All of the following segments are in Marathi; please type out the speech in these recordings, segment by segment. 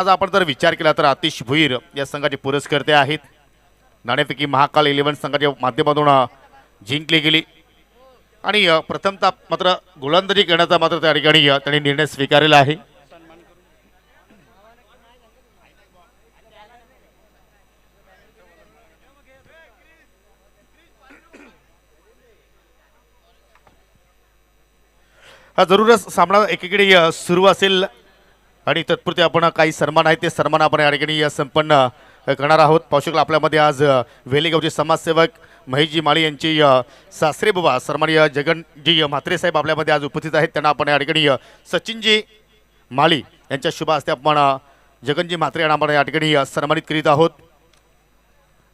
आज आपण जर विचार केला तर आतिश भुईर या संघाचे पुरस्कर्ते आहेत. नाणेफेकी महाकाल 11 संघाच्या माध्यमातून जिंकली गेली आणि प्रथमतः मात्र गोलंदाजी करण्याचा मात्र त्या ठिकाणी त्यांनी निर्णय स्वीकारलेला आहे. हा जरूरच सामना एकीकडे सुरू असेल आणि तत्पुरते आपण काही सन्मान आहेत ते सन्मान आपण या ठिकाणी संपन्न करणार आहोत. पाहू शकला आपल्यामध्ये आज वेलेगावचे समाजसेवक महेशजी माळी यांची सासरे बाबा सन्माननीय जगनजी म्हात्रे साहेब आपल्यामध्ये आज उपस्थित आहेत. त्यांना आपण या ठिकाणी सचिनजी माळी यांच्या शुभ हस्ते आपण जगनजी म्हात्रे यांना आपण या ठिकाणी सन्मानित करीत आहोत.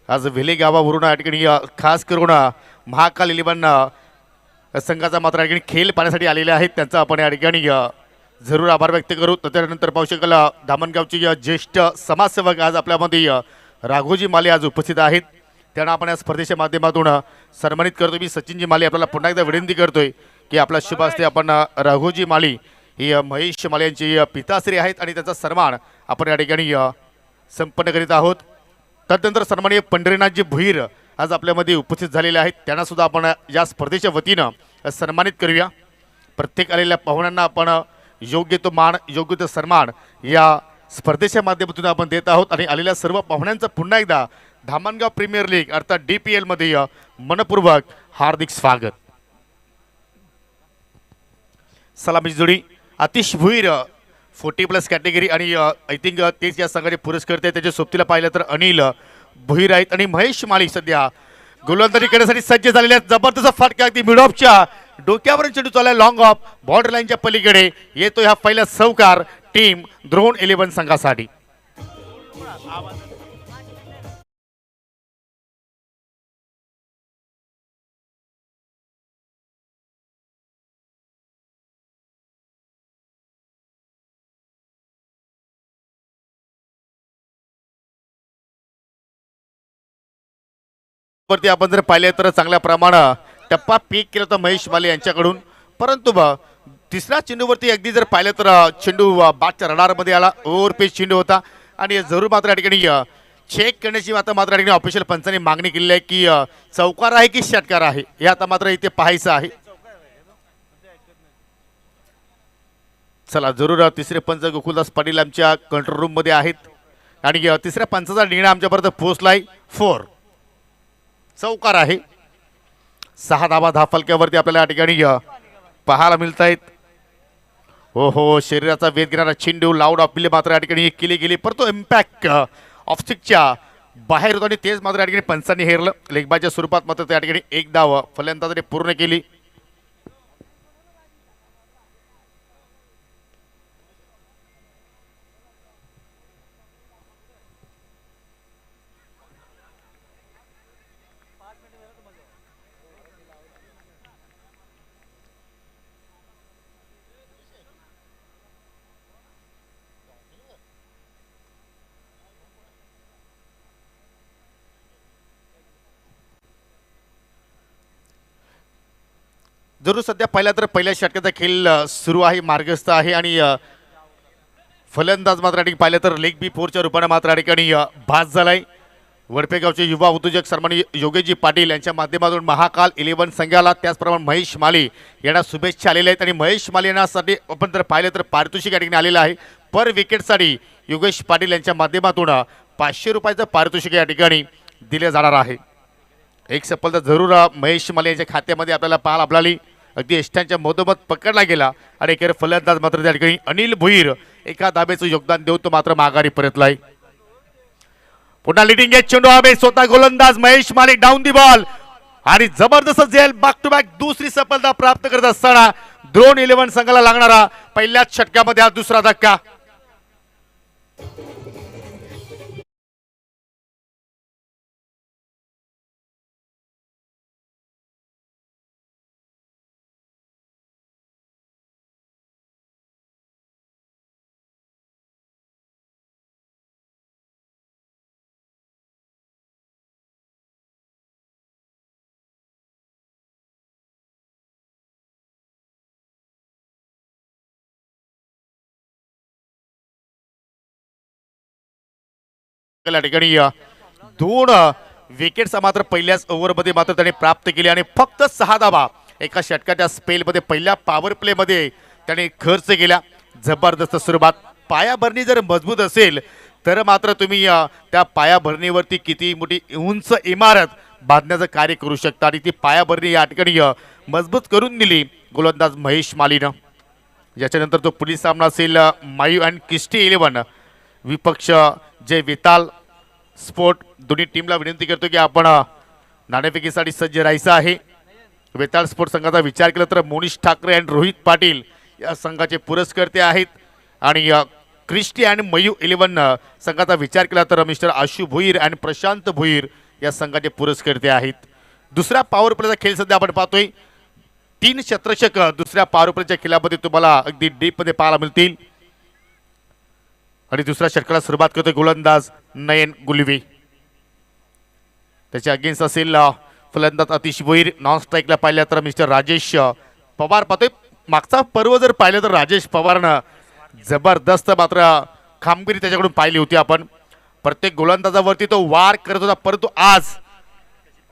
आज वेलेगावावरून या ठिकाणी खास करून महाकाल 11 संघाचा मात्र या ठिकाणी खेळ पाहण्यासाठी आलेले आहेत. त्यांचा आपण या ठिकाणी जरूर आभार व्यक्त करू. त्यानंतर पाहू शकाल धामणगावचे ज्येष्ठ समाजसेवक आज आपल्यामध्ये राघोजी माले आज उपस्थित आहेत. त्यांना आपण या स्पर्धेच्या माध्यमातून सन्मानित करतोय. मी सचिनजी माले आपल्याला पुन्हा एकदा विनंती करतोय की आपला शुभ हस्ते आपण राघोजी माली ही महेश माले यांची पिताश्री आहेत आणि त्यांचा सन्मान आपण या ठिकाणी संपन्न करीत आहोत. त्यानंतर सन्माननीय पंढरीनाथजी भुईर आज आपल्यामध्ये उपस्थित झालेले आहेत. त्यांना सुद्धा आपण या स्पर्धेच्या वतीनं सन्मानित करूया. प्रत्येक आलेल्या पाहुण्यांना आपण योग्य तो मान योग्य तो सन्मान या स्पर्धेच्या माध्यमातून आपण देत आहोत आणि आलेल्या सर्व पाहुण्यांचं पुन्हा एकदा धामणगाव प्रीमियर लीग अर्थात DPL मध्ये मनपूर्वक हार्दिक स्वागत. सलामीची जोडी आतिश भुईर 40+ कॅटेगरी आणि आय थिंक तेच या संघाचे पुरस्कर्ते त्याच्या सोबतीला पाहिलं तर अनिल भुईर आहेत आणि महेश माळी सध्या गोलंदाजी करण्यासाठी सज्ज झालेले आहेत. जबरदस्त फटका अगदी मिड ऑफच्या डोक्यावरून चेंडू चालला लॉंग ऑफ बॉर्डर लाईनच्या पलीकडे येतो. ह्या पहिला चौकार टीम द्रोण 11 संघासाठी. वरती आपण जर पाहिले तर चांगल्या प्रमाणात टप्पा पीक केला होता महेश माले यांच्याकडून, परंतु तिसऱ्या चेंडूवरती अगदी जर पाहिलं तर चेंडू बादच्या रडारमध्ये आला. ओव्हरपेज चेंडू होता आणि जरूर मात्र या ठिकाणी चेक करण्याची आता मात्र या ठिकाणी ऑफिशियल पंचांनी मागणी केली आहे की चौकार आहे की षटकार आहे हे आता मात्र इथे पाहायचं आहे. चला जरूर तिसरे पंच गोकुलदास पाटील आमच्या कंट्रोल रूम मध्ये आहेत आणि तिसऱ्या पंचाचा निर्णय आमच्यापर्यंत पोहोचलाय. 4 चौकार आहे. 6 धाबा धाव फलक्यावरती आपल्याला या ठिकाणी पाहायला मिळत आहेत. हो हो शरीराचा वेध घेणारा चेंडू लाऊड अपील मात्र या ठिकाणी केली गेली, परंतु इम्पॅक्ट ऑफस्टिकच्या बाहेर होतो आणि तेच मात्र या ठिकाणी पंचांनी हेरलं. लेगबाच्या स्वरूपात मात्र त्या ठिकाणी एक धाव फलंदाजाने पूर्ण केली. जरूर सध्या पहिल्या तर पहिल्या षटकाचा खेळ सुरू आहे, मार्गस्थ आहे आणि फलंदाज मात्र ठिकाणी पाहिलं तर लेग बी 4च्या रूपाने मात्र ठिकाणी भास झालाय. वडपेगावचे युवा उद्योजक सन्माननीय योगेशजी पाटील यांच्या माध्यमातून महाकाल 11 संघाला त्याचप्रमाणे महेश माली यांना शुभेच्छा आलेल्या आहेत आणि महेश माली यांच्यासाठी आपण जर पाहिलं तर पारितोषिक या ठिकाणी आलेलं आहे. पर विकेटसाठी योगेश पाटील यांच्या माध्यमातून 500 रुपयाचं पारितोषिक या ठिकाणी दिले जाणार आहे. एक सफलता जरूर महेश माले यांच्या खात्यामध्ये आपल्याला पाहायला आपल्याला अगदी यष्टांच्या मधोमध पकडला गेला आणि एकेर फलंदाज मात्र त्या ठिकाणी अनिल भुईर एका धाब्याचं योगदान देऊन तो मात्र माघारी परतलाय. पुन्हा लिडिंग एज चेंडू हवे स्वतः गोलंदाज महेश माले डाऊन दी बॉल आणि जबरदस्त झेल बॅक टू बॅक दुसरी सफलता प्राप्त करत असताना द्रोण 11 संघाला लागणारा पहिल्याच षटकामध्ये हा दुसरा धक्का. या ठिकाणी दोन विकेट्स मात्र पहिल्याच ओव्हरमध्ये मात्र त्याने प्राप्त केले आणि फक्त 6 धावा एका षटकाच्या स्पेलमध्ये पहिल्या पॉवर प्लेमध्ये त्याने खर्च केला. जबरदस्त सुरुवात. पायाभरणी जर मजबूत असेल तर मात्र तुम्ही त्या पायाभरणीवरती किती मोठी उंच इमारत बांधण्याचं कार्य करू शकता आणि ती पायाभरणी या ठिकाणी मजबूत करून दिली गोलंदाज महेश मालीनं. याच्यानंतर तो पुढील सामना असेल मायू अँड किस्टी 11 विपक्ष जे विताल स्पोर्ट. दोन्ही टीमला विनंती करतो की आपण नाणेफेकीसाठी सज्ज राहायचं आहे. वेताळ स्पोर्ट संघाचा विचार केला तर मोनिश ठाकरे आणि रोहित पाटील या संघाचे पुरस्कर्ते आहेत आणि क्रिस्टी आणि मयू 11 संघाचा विचार केला तर मिस्टर आशु भोईर आणि प्रशांत भोईर या संघाचे पुरस्कर्ते आहेत. दुसऱ्या पॉवर प्लेचा खेळ सध्या आपण पाहतोय. 3 शतरषक दुसऱ्या पॉवर प्लेच्या खेळामध्ये तुम्हाला अगदी डीपमध्ये पाहायला मिळतील आणि दुसऱ्या षटकाला सुरुवात करतोय गोलंदाज नयन गुलवी. त्याच्या अगेन्स्ट असेल फलंदाज अतिश भोईर. नॉन स्ट्राईकला पाहिलं तर मिस्टर राजेश पवार पाहतोय. मागचा पर्व जर पाहिलं तर राजेश पवारनं जबरदस्त मात्र कामगिरी त्याच्याकडून पाहिली होती. आपण प्रत्येक गोलंदाजावरती तो वार करत होता परंतु आज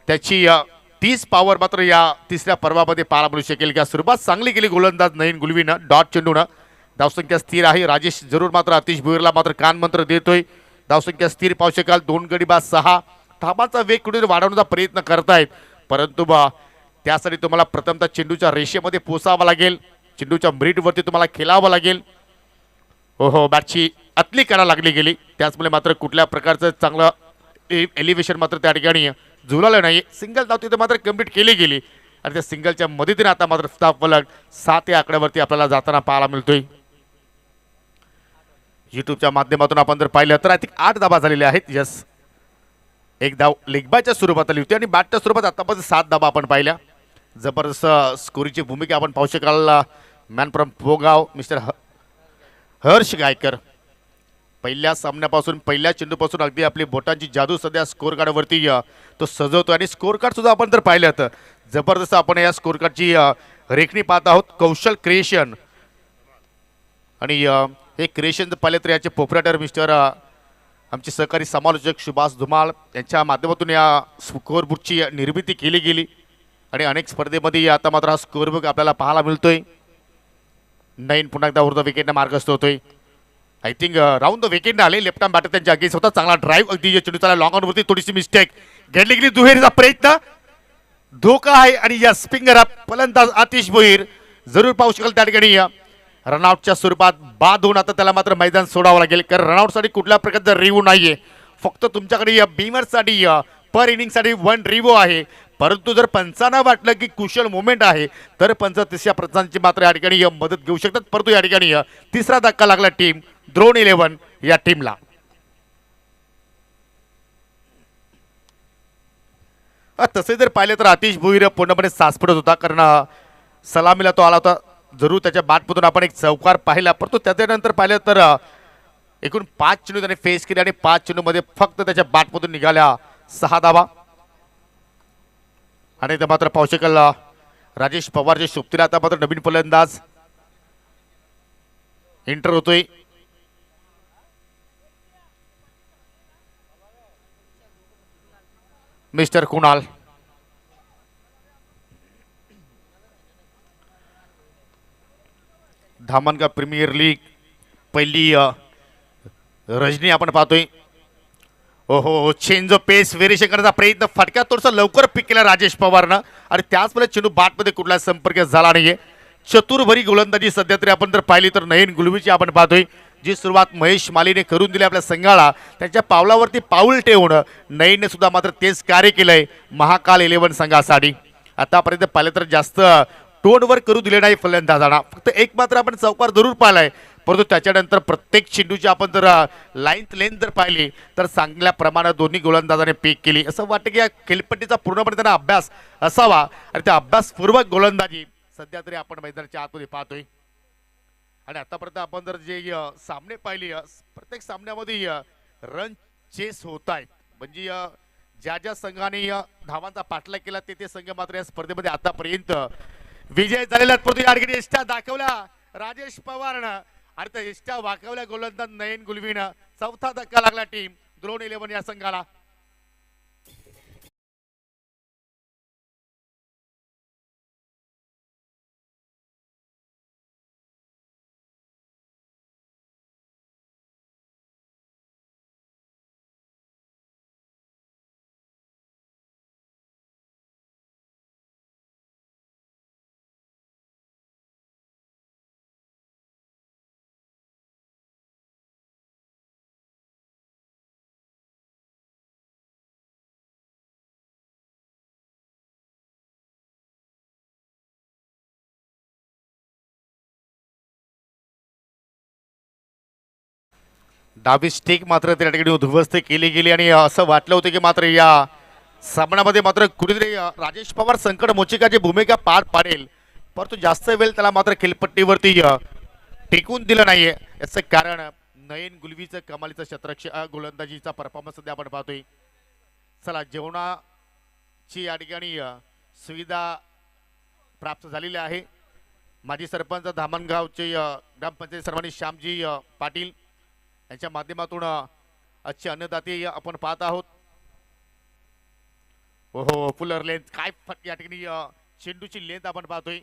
त्याची 30 पॉवर मात्र या तिसऱ्या पर्वामध्ये पाहायला मिळू शकेल. की सुरुवात चांगली केली गोलंदाज नयन गुलवीनं डॉट चेंडूनं. धावसंख्या स्थिर आहे. राजेश जरूर मात्र अतिश भोईरला मात्र कानमंत्र देतोय. धावसंख्या स्थिर पाहू शकाल. 2 गडी बाद 6. धाबांचा वेग कुठेतरी वाढवण्याचा प्रयत्न करतायत परंतु त्यासाठी तुम्हाला प्रथमतः चेंडूच्या रेषेमध्ये पोचावं लागेल. चेंडूच्या मिरिटवरती तुम्हाला खेळावं लागेल. हो बॅटची आतली करा लागली गेली. त्याचमुळे मात्र कुठल्या प्रकारचं चांगलं एलिव्हेशन मात्र त्या ठिकाणी जुळालं नाही. सिंगल धाव तिथे मात्र कंप्लीट केली गेली आणि त्या सिंगलच्या मदतीने आता मात्र स्टाफ फलक 7 या आकड्यावरती आपल्याला जाताना पाहायला मिळतोय. युट्यूबच्या माध्यमातून आपण जर पाहिलं तर आय थिंक 8 धाबा झालेल्या आहेत. यस, एक धाव लेगबायच्या स्वरूपात आली होती आणि बॅटच्या स्वरूपात आतापर्यंत 7 धाबा आपण पाहिल्या. जबरदस्त स्कोरीची भूमिका आपण पाहू शकाल. Man from Pogaon mister Harsh Gaikar पहिल्या सामन्यापासून पहिल्या चेंडूपासून अगदी आपली बोटांची जादू सध्या स्कोर कार्डवरती तो सजवतो आणि स्कोर कार्ड सुद्धा आपण जर पाहिलं तर जबरदस्त आपण या स्कोर कार्डची रेखणी पाहत आहोत. कौशल क्रिएशन आणि हे क्रिएशन जर पाहिलं तर याचे प्रोप्रायटर मिस्टर आमचे सहकारी समालोचक सुभाष धुमाळ यांच्या माध्यमातून या स्कोअरबुकची निर्मिती केली गेली आणि अनेक स्पर्धेमध्ये आता मात्र हा स्कोअरबुक आपल्याला पाहायला मिळतोय. नयन पुन्हा एकदा वरचा विकेटने मार्गस्थ होतोय. आय थिंक राऊंड द विकेटने आले. लेफ्ट आर्म बॅटर त्यांच्या अगेन्स्ट होता. चांगला ड्राईव्ह अगदी चेंडू चालला लॉंग ऑनवरती थोडीशी मिस्टेक घेतली गेली. दुहेरीचा प्रयत्न धोका आहे आणि या स्पिंगर फलंदाज आतिश भोईर जरूर पाहू शकाल त्या ठिकाणी रनआउटच्या स्वरूपात बाद होऊन आता त्याला मात्र मैदान सोडावं लागेल कारण रनआउटसाठी कुठल्या प्रकारचा रिव्ह्यू नाहीये. फक्त तुमच्याकडे या बीमरसाठी पर इनिंगसाठी 1 रिव्ह्यू आहे परंतु जर पंचांना वाटलं की कुशल मुवमेंट आहे तर पंच तिसऱ्या पंचांची मात्र या ठिकाणी मदत घेऊ शकतात. परंतु या ठिकाणी तिसरा धक्का लागला टीम द्रोण 11 या टीमला. तसे जर पाहिले तर आतिश भोईर पूर्णपणे सास पडत होता कारण सलामीला तो आला होता. जरूर त्याच्या बॅटमधून आपण एक चौकार पाहिला परंतु त्याच्यानंतर पाहिलं तर एकूण 5 चेंडू त्याने फेस केले आणि 5 चेंडूमध्ये फक्त त्याच्या बॅटमधून निघाल्या 6 धावा आणि ते मात्र पाहू शकाल राजेश पवारचे शुभतीला आता मात्र नवीन फलंदाज एंटर होतोय. Mister Kunal. Dhamangaon premier league पहिली रजनी आपण पाहतोय. ओहो चेंज ऑफ पेस व्हेरिएशन करण्याचा प्रयत्न फटक्या थोडसा लवकर पिक केला राजेश पवारनं आणि त्याचमुळे चेंडू बॅटमध्ये कुठला संपर्क झाला नाहीये. चतुर्भरी गोलंदाजी सध्या तरी आपण जर पाहिली तर नयन गुलवीची आपण पाहतोय. जी सुरुवात महेश मालीने करून दिली आपल्या संघाला त्यांच्या पावलावरती पाऊल ठेवून नयनने सुद्धा मात्र तेच कार्य केलंय महाकाल 11 संघासाठी. आतापर्यंत पाहिलं तर जास्त तोंडवर करू दिले नाही फलंदाजांना. फक्त एक मात्र आपण चौकार जरूर पाहिलाय परंतु त्याच्यानंतर प्रत्येक चेंडूची आपण जर लेंथ जर पाहिली तर चांगल्या प्रमाणात दोन्ही गोलंदाजाने पीक केली. असं वाटतं की या खेळपट्टीचा पूर्णपणे त्यांना अभ्यास असावा आणि त्या अभ्यासपूर्वक गोलंदाजी सध्या तरी आपण मैदानाच्या आतमध्ये पाहतोय. आणि आतापर्यंत आपण जर जे सामने पाहिली प्रत्येक सामन्यामध्ये रन चेस होत आहेत म्हणजे ज्या ज्या संघाने धावांचा पाठलाग केला ते संघ मात्र या स्पर्धेमध्ये आतापर्यंत विजय झालेला. परंतु इष्टा दाखवला राजेश पवारनं आणि त्या इष्टा वाकवल्या गोलंदाज नयन गुलवीनं. चौथा धक्का लागला टीम द्रोण 11 या संघाला. डावी स्टिक मात्र त्या ठिकाणी उद्ध्वस्त केली गेली आणि असं वाटलं होतं की मात्र या सामन्यामध्ये मात्र कुठेतरी राजेश पवार संकट मोचिकाची भूमिका पार पाडेल, परंतु जास्त वेळ त्याला मात्र खेळपट्टीवरती टिकून दिलं नाहीये. याचं कारण नयन गुलवीचं कमालीचं शतरक्षक गोलंदाजीचा परफॉर्मन्स सध्या आपण पाहतोय. चला, जेवणाची या ठिकाणी सुविधा प्राप्त झालेली आहे. माजी सरपंच धामणगावचे ग्रामपंचायत सर्वांनी श्यामजी पाटील यांच्या माध्यमातून आजचे अन्नदाते आपण पाहत आहोत. ओहो, फुलर लेंथ काय या ठिकाणी चेंडूची लेंथ आपण पाहतोय.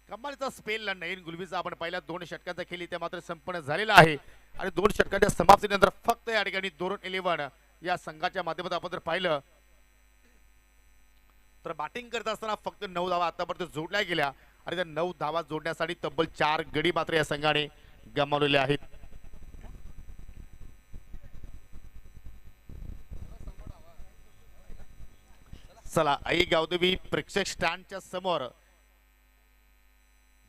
कमालीचा स्पेल नयन गुलवीचा आपण पहिल्या 2 षटकांचा खेळ ते मात्र संपन्न झालेला आहे आणि 2 षटकांच्या समाप्तीनंतर फक्त या ठिकाणी द्रोण 11 या संघाच्या माध्यमातून आपण जर पाहिलं तर बॅटिंग करत असताना फक्त 9 धावा आतापर्यंत जोडल्या गेल्या आणि त्या 9 धावा जोडण्यासाठी तब्बल 4 गडी मात्र या संघाने गमावलेले आहेत. चला, आई गावदेवी प्रेक्षक स्टँडच्या समोर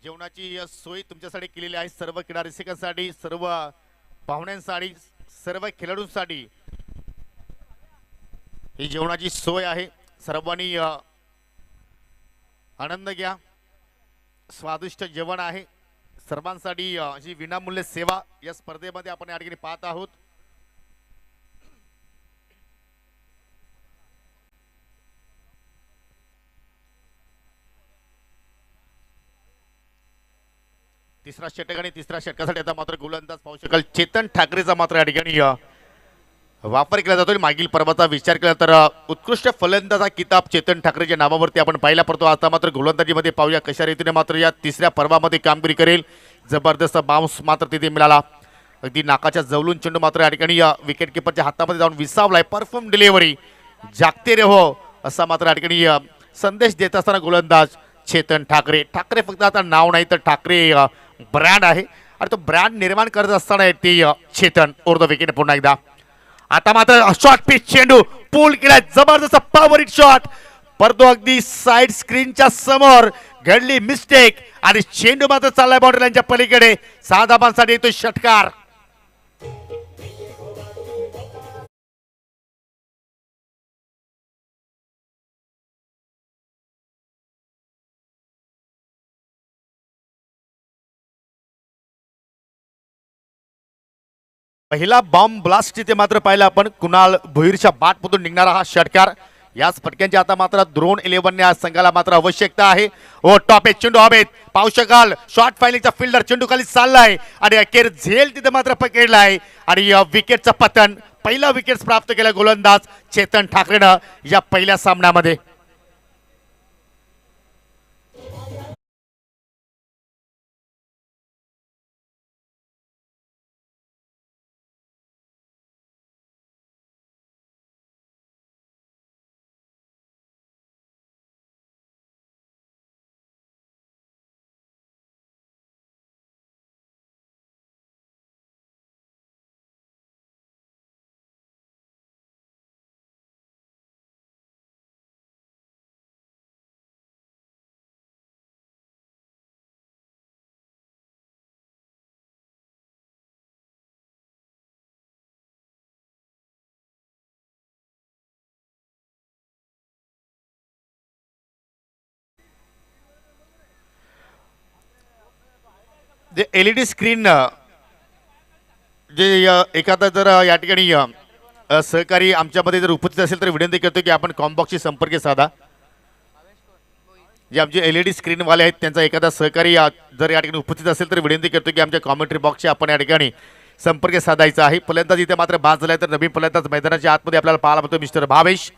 जेवणाची सोय तुमच्यासाठी केलेली आहे. सर्व क्रीडा रसिकांसाठी, सर्व पाहुण्यांसाठी, सर्व खेळाडूंसाठी ही जेवणाची सोय आहे. सर्वांनी आनंद घ्या. स्वादिष्ट जेवण आहे सर्वांसाठी. ही विनामूल्य सेवा या स्पर्धेमध्ये आपण या ठिकाणी पाहत आहोत. तिसरा षटक आणि तिसऱ्या षटकासाठी आता मात्र गोलंदाज पाहू शकाल चेतन ठाकरेचा मात्र या ठिकाणी वापर केला जातो. मागील पर्वाचा विचार केला तर उत्कृष्ट फलंदाजा किताब चेतन ठाकरेच्या नावावरती आपण पाहिला, परंतु आता मात्र गोलंदाजीमध्ये पाहूया कशा रीतीने मात्र या तिसऱ्या पर्वामध्ये कामगिरी करेल. जबरदस्त बाउन्स मात्र तिथे मिळाला. अगदी नाकाच्या जवळून चेंडू मात्र या ठिकाणी विकेट किपरच्या हातामध्ये जाऊन विसावलाय. परफॉर्म डिलिव्हरी, जागते रहो असा मात्र या ठिकाणी संदेश देत असताना गोलंदाज चेतन ठाकरे. ठाकरे फक्त आता नाव नाही तर ठाकरे ब्रँड आहे आणि तो ब्रँड निर्माण करत असताना ते चेतन ओर द विकेट. पुन्हा एकदा आता मात्र शॉर्ट पिच चेंडू पूल केला. जबरदस्त पॉवर हिट शॉट, परंतु अगदी साइड स्क्रीनच्या समोर घडली मिस्टेक आणि चेंडू मात्र चाललाय बाउंड्री लाईनच्या पलीकडे. 6 धावांसाठी येतो षटकार. पहिला बॉम्ब ब्लास्ट तिथे मात्र पाहिला आपण. कुणाल भोईरच्या बाटमधून निघणारा हा षटकार. याच फटक्यांची आता मात्र द्रोण 11 या संघाला मात्र आवश्यकता आहे. ओ टॉप एक चेंडू हवेत पाहू शकाल. शॉर्ट फायलिंगचा फिल्डर चेंडू खाली चाललाय आणि अखेर झेल तिथे मात्र पकडलाय आणि विकेटचं पतन. पहिला विकेट प्राप्त केला गोलंदाज चेतन ठाकरेनं या पहिल्या सामन्यामध्ये. जे LED स्क्रीन जे एखादा जर या ठिकाणी सहकारी आमच्यामध्ये जर उपस्थित असेल तर विनंती करतो की आपण कॉम्बॉक्सशी संपर्क साधा. जे आमचे LED स्क्रीनवाले आहेत त्यांचा एखादा सहकारी जर या ठिकाणी उपस्थित असेल तर विनंती करतो की आमच्या कॉमेंट्री बॉक्सची आपण या ठिकाणी संपर्क साधायचा आहे. फलंदाज इथे मात्र बाद झालाय तर नवीन फलंदाज मैदानाच्या आतमध्ये आपल्याला पाहायला मिळतो mister Bhavesh.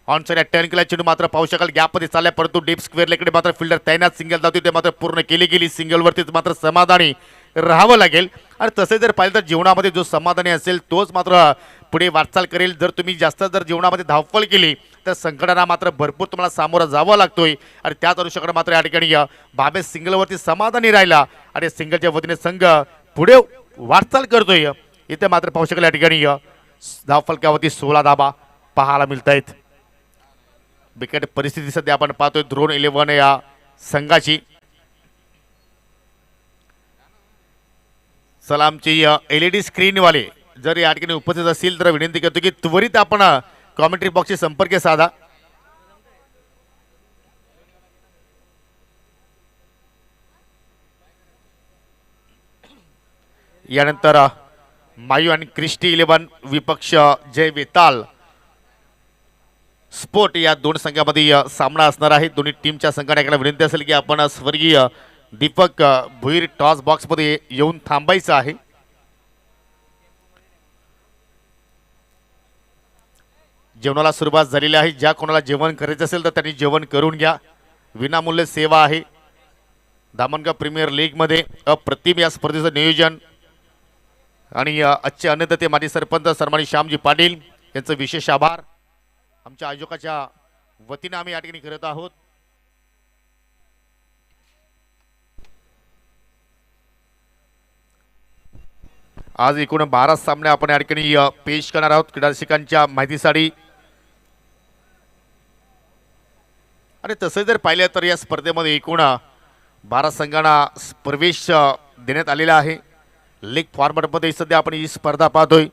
On side turn केला चेंडू मात्र पाहू शकाल गॅपमध्ये चाललाय परंतु डीप स्क्वेअर लेकडे मात्र फिल्डर तैनात सिंगल धावते ते मात्र पूर्ण केली गेली. सिंगलवरतीच मात्र समाधानी राहावं लागेल आणि तसे जर पाहिलं तर जीवनामध्ये जो समाधानी असेल तोच मात्र पुढे वाटचाल करेल. जर तुम्ही जास्त जर जीवनामध्ये धावपळ केली तर संकटांना मात्र भरपूर तुम्हाला सामोरं जावं लागतोय आणि त्याच अनुषंगाने मात्र या ठिकाणी भावेश सिंगलवरती समाधानी राहिला आणि सिंगलच्या वतीने संघ पुढे वाटचाल करतोय. इथे मात्र पाहू शकाल या ठिकाणी धावफलकावरती 16 धाबा पाहायला मिळत आहेत. बिकट परिस्थिती सध्या आपण पाहतोय ड्रोन 11 या संघाची. सलामची LED स्क्रीनवाले जर या ठिकाणी उपस्थित असतील तर विनंती करतो की त्वरित आपण कॉमेंट्री बॉक्सशी संपर्क साधा. यानंतर मायू आणि क्रिस्टी 11 विपक्ष जय वेताल स्पोर्ट या दोन संघामध्ये सामना असणार आहे. दोन्ही टीमच्या संघाने विनंती असेल की आपण स्वर्गीय दीपक भुईर टॉस बॉक्समध्ये येऊन थांबायचं आहे. जेवणाला सुरुवात झालेली आहे. ज्या कोणाला जेवण करायचं असेल तर त्यांनी जेवण करून घ्या. विनामूल्य सेवा आहे. धामणगाव प्रीमियर लीगमध्ये अप्रतिम या स्पर्धेचं नियोजन आणि आजचे अन्नदाते माजी सरपंच सन्मानित श्यामजी पाटील यांचं विशेष आभार आमच्या आयोजकाच्या वतीने आम्ही या ठिकाणी करत आहोत. आज एकूण 12 सामने आपण या ठिकाणी पेश करणार आहोत क्रीडा रसिकांच्या माहितीसाठी. आणि तसे जर पाहिले तर या स्पर्धेमध्ये एकूण 12 संघांना प्रवेश देण्यात आलेला आहे. लीग फॉर्मॅटमध्ये सध्या आपण ही स्पर्धा पाहतोय.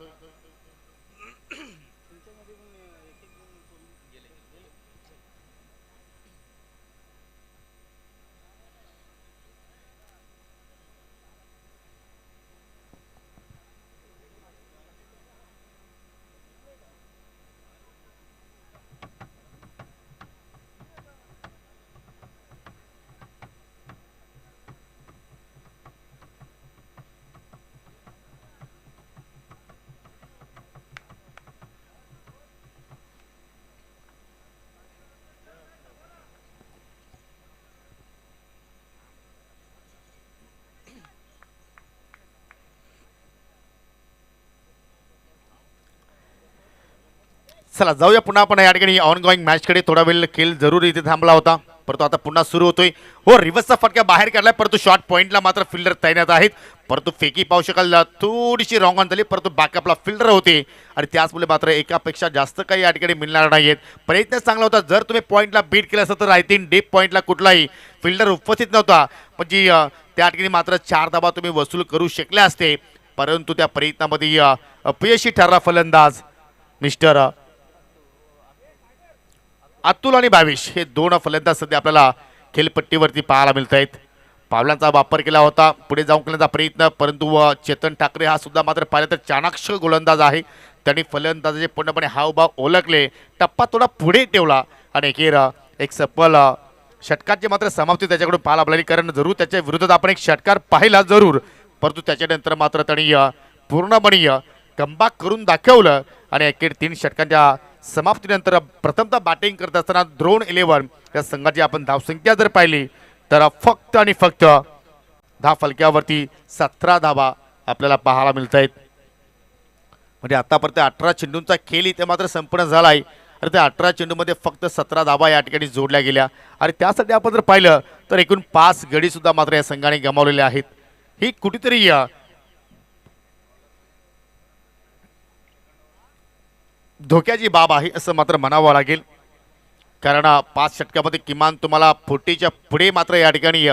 चला जाऊया पुन्हा आपण या ठिकाणी ऑन गोईंग मॅचकडे. थोडा वेळ खेळ जरूर इथे थांबला होता परंतु आता पुन्हा सुरू होतोय. हो रिव्हर्सचा फटका बाहेर काढलाय परंतु शॉर्ट पॉईंटला मात्र फिल्डर तैनात आहेत. परंतु फेकी पाहू शकाल थोडीशी रॉंग ऑन झाली परंतु बॅकअपला फिल्डर होते आणि त्याचमुळे मात्र एकापेक्षा जास्त काही या ठिकाणी मिळणार नाहीत. प्रयत्न चांगला होता. जर तुम्ही पॉईंटला बीट केलं असतं तर आय थिंक डीप पॉईंटला कुठलाही फिल्डर उपस्थित नव्हता म्हणजे त्या ठिकाणी मात्र 4 धाबा तुम्ही वसूल करू शकले असते. परंतु त्या प्रयत्नामध्ये अपयशी ठरला फलंदाज मिस्टर अतुल आणि भावेश हे दोन फलंदाज सध्या आपल्याला खेळपट्टीवरती पाहायला मिळत आहेत. पावलांचा वापर केला होता पुढे जाऊन करण्याचा प्रयत्न परंतु चेतन ठाकरे हा सुद्धा मात्र पाहिलं तर चाणाक्ष गोलंदाज आहे. त्यांनी फलंदाजाचे पूर्णपणे हावभाव ओळखले. टप्पा थोडा पुढे ठेवला आणि अखेर एक सफल षटकाची मात्र समाप्ती त्याच्याकडून पाहायला मिळाली. कारण जरूर त्याच्या विरोधात आपण एक षटकार पाहिला जरूर परंतु त्याच्यानंतर मात्र त्यांनी पूर्णपणे कमबॅक करून दाखवलं आणि अखेर 3 षटकांच्या समाप्तीनंतर प्रथमतः बॅटिंग करत असताना ड्रोन 11 या संघाची आपण धावसंख्या जर पाहिली तर फक्त आणि फक्त धावफलक्यावरती 17 धावा आपल्याला पाहायला मिळत आहेत. म्हणजे आतापर्यंत 18 चेंडूंचा खेळ इथे मात्र संपूर्ण झाला आहे आणि त्या 18 चेंडूमध्ये फक्त 17 धावा या ठिकाणी जोडल्या गेल्या आणि त्यासाठी आपण जर पाहिलं तर एकूण 5 गडी सुद्धा मात्र या संघाने गमावलेले आहेत. ही कुठेतरी धोक्याची बाब आहे असं मात्र म्हणावं लागेल. कारण 5 षटकामध्ये किमान तुम्हाला 40च्या पुढे मात्र या ठिकाणी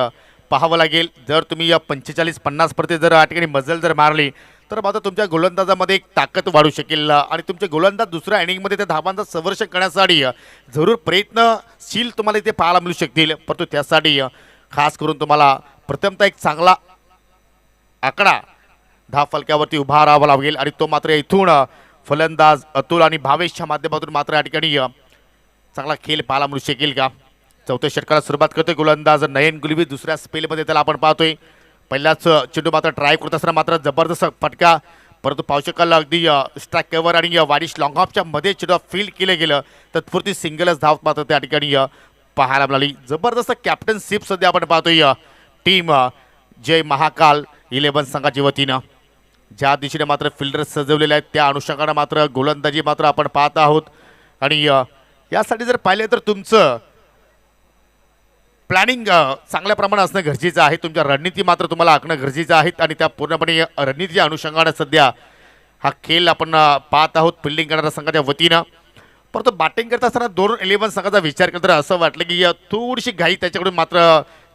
पाहावं लागेल. जर तुम्ही 45-50% जर या ठिकाणी मजल जर मारली तर मात्र तुमच्या गोलंदाजामध्ये एक ताकद वाढू शकेल आणि तुमचे गोलंदाज दुसऱ्या इनिंगमध्ये त्या धावांचा संवर्षण करण्यासाठी जरूर प्रयत्नशील तुम्हाला इथे पाहायला मिळू शकतील. परंतु त्यासाठी खास करून तुम्हाला प्रथमतः एक चांगला आकडा धावफलक्यावरती उभा राहावा लागेल आणि तो मात्र इथून फलंदाज अतुल आणि भावेशच्या माध्यमातून मात्र या ठिकाणी चांगला खेळ पाहायला मिळू शकेल का. चौथ्या षटकाला सुरुवात करतोय गोलंदाज नयन गुलवी. दुसऱ्या स्पेलमध्ये त्याला आपण पाहतोय पहिलाच चेंडू मात्र ट्राय करत असताना मात्र जबरदस्त फटका, परंतु पाहू शकाल अगदी स्ट्राईक कव्हर आणि वाडिश लॉंग ऑफच्या मध्ये चेंडू फील्ड केलं गेलं. तत्पुरती सिंगलच धाव मात्र त्या ठिकाणी पाहायला मिळाली. जबरदस्त कॅप्टनशिप सध्या आपण पाहतोय टीम जय महाकाल 11 संघाच्या वतीनं. ज्या दिशेने मात्र फिल्डर सजवलेले आहेत त्या अनुषंगाने मात्र गोलंदाजी मात्र आपण पाहत आहोत. आणि यासाठी जर पाहिले तर तुमचं प्लॅनिंग चांगल्या प्रमाणात असणं गरजेचं आहे. तुमच्या रणनीती मात्र तुम्हाला आखणं गरजेचं आहे आणि त्या पूर्णपणे रणनीतीच्या अनुषंगाने सध्या हा खेळ आपण पाहत आहोत फिल्डिंग करणाऱ्या संघाच्या वतीनं. परंतु बॅटिंग करत असताना 2-11 संघाचा विचार केला तर असं वाटलं की थोडीशी घाई त्याच्याकडून मात्र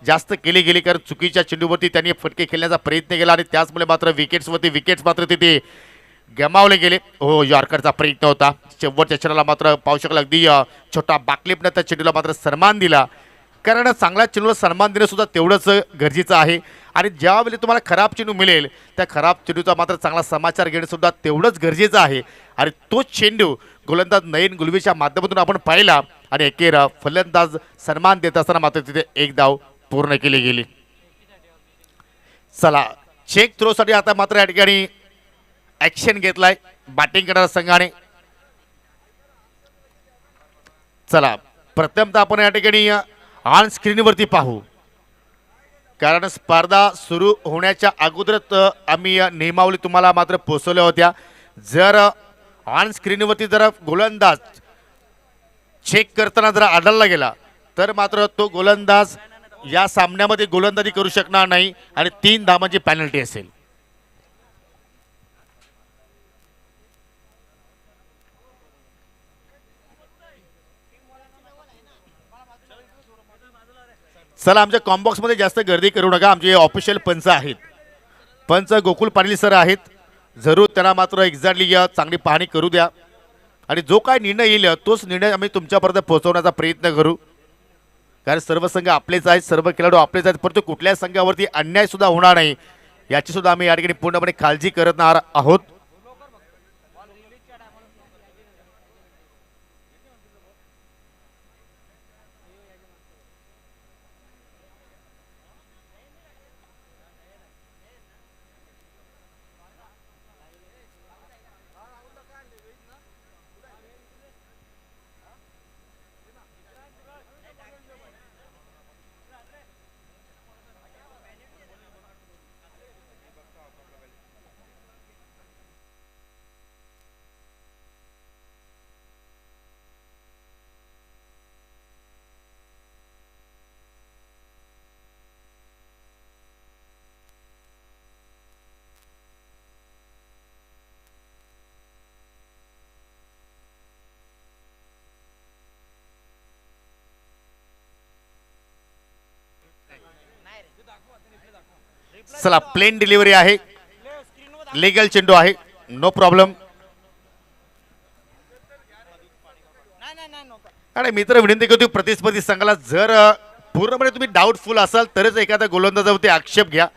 जास्त केली गेली, कारण चुकीच्या चेंडूवरती त्यांनी फटके खेळण्याचा प्रयत्न केला आणि त्याचमुळे मात्र विकेट्स मात्र तिथे गमावले गेले. हो, यॉर्करचा प्रयत्न होता. शेवटच्या चेंडूला मात्र पाहू शकला अगदी छोटा बाकलिपनं त्या चेंडूला मात्र सन्मान दिला, कारण चांगल्या चेंडूला सन्मान देणं सुद्धा तेवढंच गरजेचं आहे. आणि ज्यावेळी तुम्हाला खराब चेंडू मिळेल त्या खराब चेंडूचा मात्र चांगला समाचार घेणं सुद्धा तेवढंच गरजेचं आहे. आणि तोच चेंडू गोलंदाज नयन गुलवीच्या माध्यमातून आपण पाहिला आणि एकेर फलंदाज सन्मान देत असताना मात्र तिथे एक धाव पूर्ण केली गेली. चला, चेक थ्रोसाठी आता मात्र या ठिकाणी ऍक्शन घेतलाय बॅटिंग करणाऱ्या संघाने. चला, प्रथमतः आपण या ठिकाणी ऑन स्क्रीनवरती पाहू, कारण स्पर्धा सुरू होण्याच्या अगोदरच आम्ही नियमावली तुम्हाला मात्र पोहोचवल्या होत्या. जर ऑन स्क्रीनवरती जर गोलंदाज चेक करताना जर आढळला गेला तर मात्र तो गोलंदाज या सामन्यामध्ये गोलंदाजी करू शकणार नाही आणि 3 धावांची पेनल्टी असेल. चला, आमच्या कॉम्बॉक्समध्ये जास्त गर्दी करू नका. आमचे ऑफिशियल पंच आहेत, पंच गोकुल पाटील सर आहेत. जरूर त्यांना मात्र एक्झॅक्टली चांगली पाहणी करू द्या आणि जो काय निर्णय येईल तोच निर्णय आम्ही तुमच्यापर्यंत पोहोचवण्याचा प्रयत्न करू, कारण सर्व संघ आपलेच आहेत, सर्व खेळाडू आपलेच आहेत. परंतु कुठल्याही संघावरती अन्याय सुद्धा होणार नाही याची सुद्धा आम्ही या ठिकाणी पूर्णपणे काळजी करणार आहोत. चला, प्लेन डिलिव्हरी आहे, लीगल चेंडू आहे, नो प्रॉब्लेम. आणि मित्र विनंती करतो प्रतिस्पर्धी संघाला जर पूर्णपणे तुम्ही डाऊटफुल असाल तरच एखाद्या गोलंदाजावरती आक्षेप घ्या,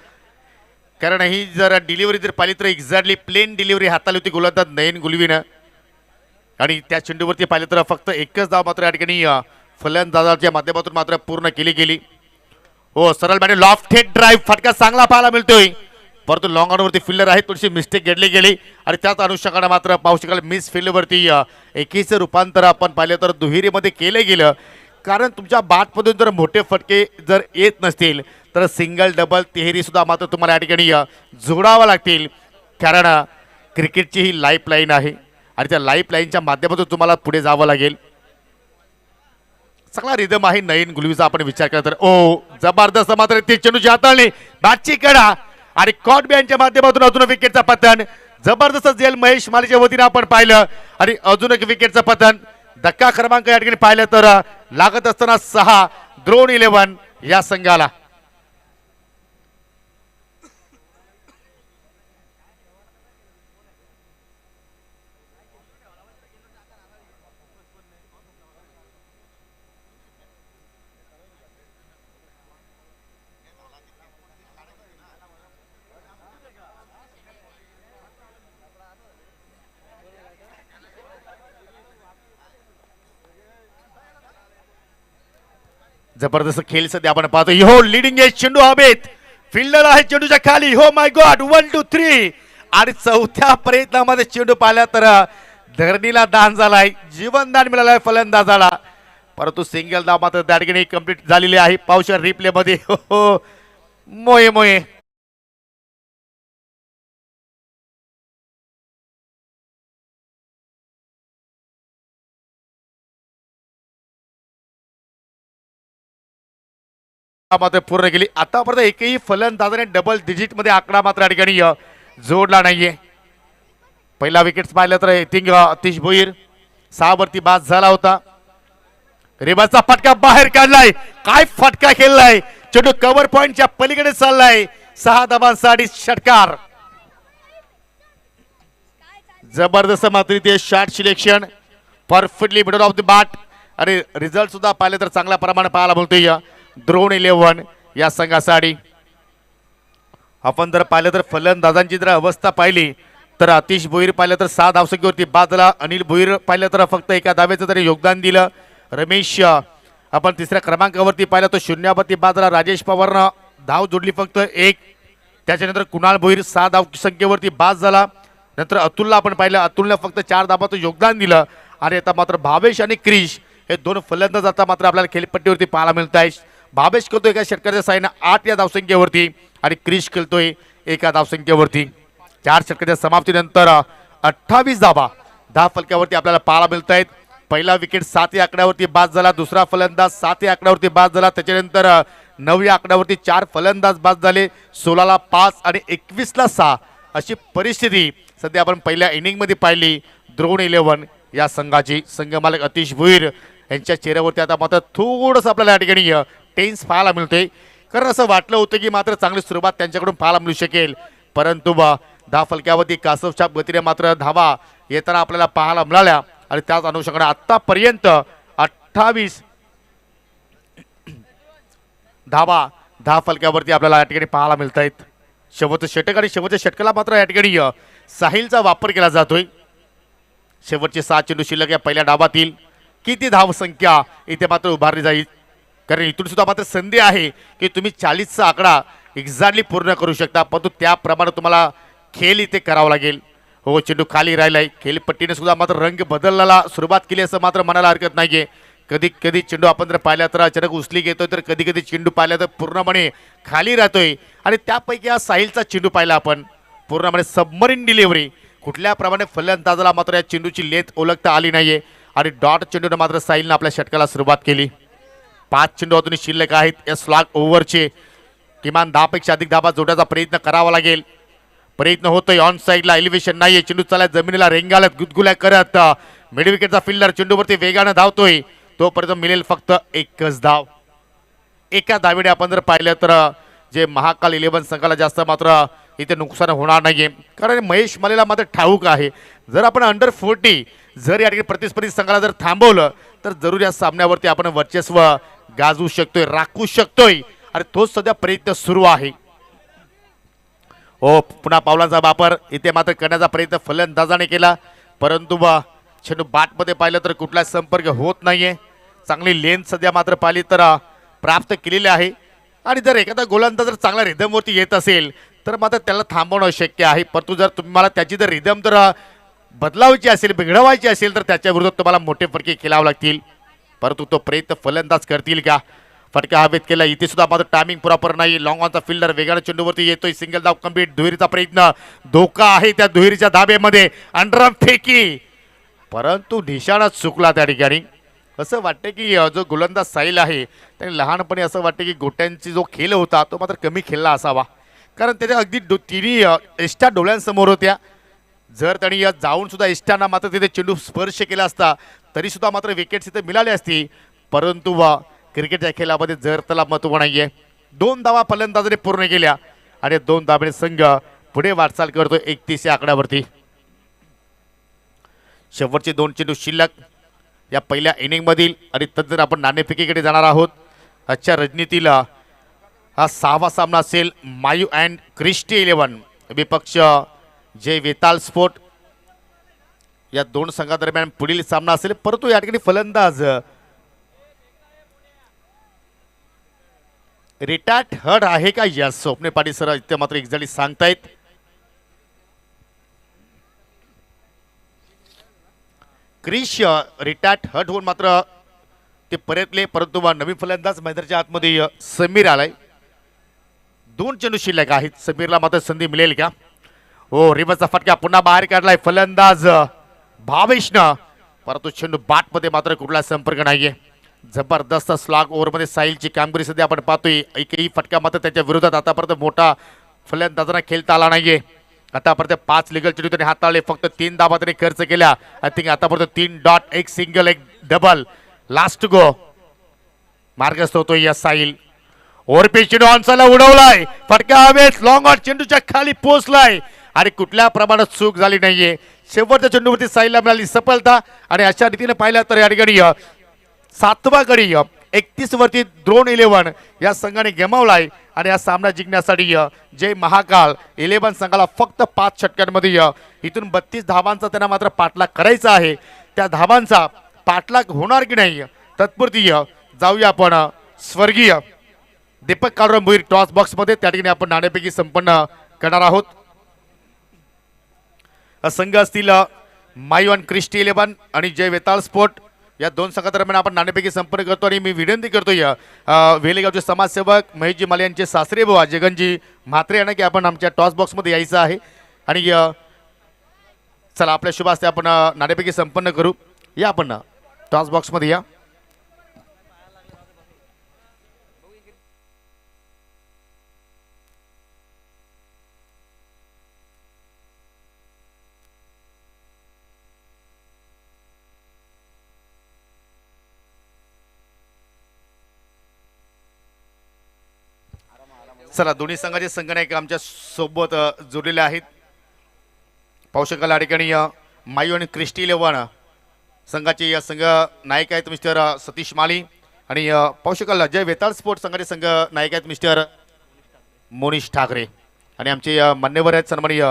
कारण ही जर डिलिव्हरी जर पाहिली तर एक्झॅक्टली प्लेन डिलिव्हरी हाताळली होती गोलंदाज नयन गुलवीनं आणि त्या चेंडूवरती पाहिलं तर फक्त एकच धाव मात्र या ठिकाणी फलंदाजाच्या माध्यमातून मात्र पूर्ण केली गेली. हो, सरळ बॅटिंग लॉफ्ट हेड ड्राईव्ह फटका चांगला पाहायला मिळतोय, परंतु लॉंग ऑनवरती फिल्डर आहे, थोडीशी मिस्टेक घडली गेली आणि त्याच अनुषंगाने मात्र पाहू शकाल मिस फील्डवरती एकीचं रूपांतर आपण पाहिलं तर दुहेरीमध्ये केलं गेलं, कारण तुमच्या बॅटमधून जर मोठे फटके जर येत नसतील तर सिंगल डबल तिहेरी सुद्धा मात्र तुम्हाला या ठिकाणी जोडावं लागतील, कारण क्रिकेटची ही लाईफ लाईन आहे आणि त्या लाईफ लाईनच्या माध्यमातून तुम्हाला पुढे जावं लागेल. चांगला रिदम आहे नयन गुलवीचा आपण विचार केला तर. ओ, जबरदस्त मात्र ते चेंडूची हाताळणी, बॅटची कडा आणि कॉट बॅनच्या माध्यमातून अजून विकेटचा पतन. जबरदस्त जेल महेश मालीच्या वतीने आपण पाहिलं आणि अजून एक विकेटचं पतन. धक्का क्रमांक या ठिकाणी पाहिलं तर लागत असताना 6 द्रोण 11 या संघाला. जबरदस्त खेळ सध्या आपण पाहतो. हो, लिडिंग एज चेंडू हवेत, फिल्डर आहे चेंडूच्या खाली. हो माय गॉड, 1 2 3 आणि चौथ्या प्रयत्नामध्ये चेंडू पाहिला तर धरणीला दान झालाय, जीवनदान मिळालंय फलंदाजाला. परंतु सिंगल धाव मात्र त्या ठिकाणी कंप्लीट झालेली आहे. पावशर रिप्ले मध्ये. हो मोये मोये मात्र पूर्ण केली. आतापर्यंत एकही फलंदाजाने डबल डिजिट मध्ये आकडा मात्र या ठिकाणी जोडला नाहीये. पहिला विकेट पाहिलं तर आय थिंक अतिश भोईर 6 वरती बाद झाला होता. रेबाचा फटका बाहेर काढलाय. काय फटका खेळलाय. चेंडू कव्हर पॉइंटच्या पलीकडे चाललाय. 6 धावांसाठी षटकार. जबरदस्त मात्र ते shot selection perfectly middle of the bat आणि रिझल्ट सुद्धा पाहिले तर चांगल्या प्रमाणात पाहायला मिळतोय द्रोण 11 या संघासाठी. आपण जर पाहिलं तर फलंदाजांची जर अवस्था पाहिली तर आतिश भोईर पाहिलं तर 6 धावसंख्येवरती बाद झाला. अनिल भोईर पाहिलं तर फक्त एका धावेचं तरी योगदान दिलं. रमेश आपण तिसऱ्या क्रमांकावरती पाहिलं तर शून्यावरती बाद झाला. राजेश पवारनं धाव जोडली फक्त 1. त्याच्यानंतर कुणाल भोईर 6 धावसंख्येवरती बाद झाला. नंतर अतुलला आपण पाहिलं, अतुलनं फक्त 4 धावाचं योगदान दिलं. आणि आता मात्र भावेश आणि क्रिश हे दोन फलंदाज आता मात्र आपल्याला खेळपट्टीवरती पाहायला मिळत आहे. भावेश खेळतोय एका षटकाच्या साहाय्याने 8 या धावसंख्येवरती आणि क्रिश खेळतोय एका धावसंख्येवरती. 4 षटकाच्या समाप्तीनंतर 28 धावा फलकावरती आपल्याला पाहायला मिळत आहेत. पहिला विकेट 7 या आकड्यावरती बाद झाला. दुसरा फलंदाज 7 या आकड्यावरती बाद झाला. त्याच्यानंतर 9 या आकड्यावरती 4 फलंदाज बाद झाले. 16ला 5 आणि 21ला 6 अशी परिस्थिती सध्या आपण पहिल्या इनिंग मध्ये पाहिली. द्रोण 11 या संघाची. संघमालक अतिश भोईर यांच्या चेहऱ्यावरती आता मात्र थोडंसं आपल्याला या ठिकाणी टेन्स पाहायला मिळते. कारण असं वाटलं होतं की मात्र चांगली सुरुवात त्यांच्याकडून पाहायला मिळू शकेल. परंतु फलक्यावरती कासवच्या गतीने मात्र धावा येताना आपल्याला पाहायला मिळाल्या. आणि त्याच अनुषंगाने आतापर्यंत 28 धावा फलक्यावरती आपल्याला या ठिकाणी पाहायला मिळत आहेत. शेवटचं षटक आणि शेवटच्या षटकाला मात्र या ठिकाणी साहिलचा वापर केला जातोय. शेवटचे 7 चेंडू शिल्लक या पहिल्या डावातील. किती धावसंख्या इथे मात्र उभारली जाईल. कारण इथून सुद्धा मात्र संधी आहे की तुम्ही 40चा आकडा एक्झॅक्टली पूर्ण करू शकता. परंतु त्याप्रमाणे तुम्हाला खेळ इथे करावा लागेल. हो चेंडू खाली राहिलाय. खेळपट्टीने सुद्धा मात्र रंग बदलला सुरुवात केली असं मात्र म्हणायला हरकत नाहीये. कधी कधी चेंडू आपण जर पाहिला तर अचानक उचली घेतोय, तर कधी कधी चेंडू पाहिला तर पूर्णपणे खाली राहतोय. आणि त्यापैकी हा साहिलचा चेंडू पाहिला आपण पूर्णपणे सबमरीन डिलिव्हरी. कुठल्या प्रमाणे फलंदाजाला मात्र या चेंडूची लेथ ओळखता आली नाहीये. आणि डॉट चेंडूने मात्र साहिलने आपल्या षटकाला सुरुवात केली. 5 चेंडू अजून शिल्लक आहेत या स्लॉग ओव्हरचे. किमान 10 पेक्षा अधिक धावा जोडण्याचा प्रयत्न करावा लागेल. प्रयत्न होतोय. ऑन साईडला एलिव्हेशन नाहीये. चेंडू चालत जमिनीला रेंगाळत गुदगुल्या करत मिड विकेटचा फिल्डर चेंडूवरती वेगाने धावतोय. तोपर्यंत मिळेल फक्त एकच धाव. एका धावेने आपण जर पाहिलं तर जे महाकाल 11 संघाला जास्त मात्र इथे नुकसान होणार नाहीये. कारण महेश मलेला मात्र ठाऊक आहे जर आपण अंडर 40 जर या ठिकाणी प्रतिस्पर्धी संघाला जर थांबवलं तर जरूर या सामन्यावरती आपण वर्चस्व गाजवू शकतोय, राखू शकतोय. आणि तोच सध्या प्रयत्न सुरू आहे. हो पुन्हा पावलांचा वापर इथे मात्र करण्याचा प्रयत्न फलंदाजाने केला. परंतु चेंडू बॅटमध्ये पाहिलं तर कुठलाच संपर्क होत नाहीये. चांगली लेंथ सध्या मात्र पाहिली तर प्राप्त केलेली आहे. आणि जर एखादा गोलंदाज जर चांगला रिदमवरती येत असेल तर मात्र त्याला थांबवणं शक्य आहे. परंतु जर तुम्हाला त्याची जर रिदम जर बदलावायची असेल, बिघडवायची असेल तर त्याच्या विरोधात तुम्हाला मोठे फटके खेळावे लागतील. परंतु तो प्रयत्न फलंदाज करतील का. फटका हवेत केला. इथे सुद्धा मात्र टायमिंग प्रॉपर नाही. लॉंग ऑनचा फिल्डर वेगाने चेंडूवरती येतोय. सिंगल धाव कंप्लीट. दुहेरीचा प्रयत्न. धोका आहे त्या दुहेरीच्या धाब्यामध्ये. अंडरआर्म फेकी. परंतु निशाणा चुकला त्या ठिकाणी. असं वाटतं की जो गोलंदाज साहिल आहे त्याने लहानपणी असं वाटतं की गोट्यांची जो खेळ होता तो मात्र कमी खेळला असावा. कारण त्याच्या अगदी तिन्ही एष्टा डोळ्यांसमोर होत्या. जर त्यांनी जाऊन सुद्धा एष्टांना मात्र तिथे चेंडू स्पर्श केला असता तरी सुद्धा मात्र विकेट्स इथे मिळाली असती. परंतु क्रिकेटच्या खेळामध्ये जर त्याला महत्त्व नाहीये. 2 धावा फलंदाजाने पूर्ण केल्या आणि 2 धावेने संघ पुढे वाटचाल करतो 31 या आकड्यावरती. शेवटचे 2 चेंडू शिल्लक या पहिल्या इनिंग मधील. आणि तद्नंतर आपण नाणेफेकीकडे जाणार आहोत. आजच्या रणनीतील हा 6वा सामना असेल मायू अँड क्रिस्टी 11 विपक्ष जे वेताल स्पोर्ट या 2 संघादरम्यान पुढील सामना असेल. परंतु या ठिकाणी फलंदाज रिटायर्ड हर्ट आहे का? यस, स्वप्ने पाटील सर इथे मात्र एक्झॅक्टली सांगतायत. क्रिश रिटायर्ड हर्ट होऊन मात्र ते परतले, परंतु नवीन फलंदाज मैदानाच्या आतमध्ये समीर आलाय. 2 चेंडू शिल्लक आहेत. समीरला मात्र संधी मिळेल का? हो, रिव्हर्सचा फटका पुन्हा बाहेर काढलाय फलंदाज भावेशनं, परंतु चेंडू बॅटमध्ये मात्र कुठला संपर्क नाहीये. जबरदस्त स्लॉग ओव्हरमध्ये साहिलची कामगिरी सध्या आपण पाहतोय. एकही फटका मात्र त्याच्या विरोधात आतापर्यंत मोठा फलंदाजांना खेळता आला नाहीये. आतापर्यंत 5 लिगल चेंडू त्याने हाताळले, फक्त 3 धावा त्याने खर्च केल्या. आय थिंक आतापर्यंत 3 डॉट, 1 सिंगल, 1 डबल. लास्ट गो मार्गस्थ होतोय या साहिल. ओरपी चेंडू ऑनसाला उडवलाय, फटका हवेत, लॉंग ऑन चेंडूच्या खाली पोहोचलाय आणि कुठल्या प्रमाणात चूक झाली नाहीये. शेवटच्या चेंडूवरती साहिलला मिळाली सफलता आणि अशा रीतीने पाहिलं तर या ठिकाणी 7वा गडी 31 वरती द्रोण 11 या संघाने गमावलाय आणि हा सामना जिंकण्यासाठी जय महाकाल 11 संघाला फक्त 5 षटकांमध्ये इथून 32 धावांचा त्यांना मात्र पाठलाग करायचा आहे. त्या धावांचा पाठलाग होणार की नाही तत्पुरती जाऊया आपण स्वर्गीय दीपक काळुराम भोईर टॉस बॉक्स मध्ये. त्या ठिकाणी आपण नाणेपैकी संपन्न करणार आहोत. संघ असतील मायवन क्रिस्टी 11 आणि जय वेताळ स्पोर्ट या 2 संघादरम्यान आपण नाणेपैकी संपन्न करतो. आणि मी विनंती करतोय वेलेगावचे समाजसेवक महेशजी माले यांचे सासरे बुवा जगनजी म्हात्रे यांना की आपण आमच्या टॉस बॉक्स मध्ये यायचं आहे. आणि चला आपल्या शुभ हस्ते आपण नाणेपैकी संपन्न करू. या आपण टॉस बॉक्स मध्ये या. चला दोन्ही संघाचे संघनायक आमच्या सोबत जोडलेले आहेत. पाहू शकाल या ठिकाणी मायू आणि क्रिस्टी 11 संघाचे संघ नायक आहेत मिस्टर सतीश माली. आणि पाहू शकाल जय वेताळ स्पोर्ट संघाचे संघ नायक आहेत मिस्टर मोनिश ठाकरे. आणि आमचे मान्यवर आहेत सन्माननीय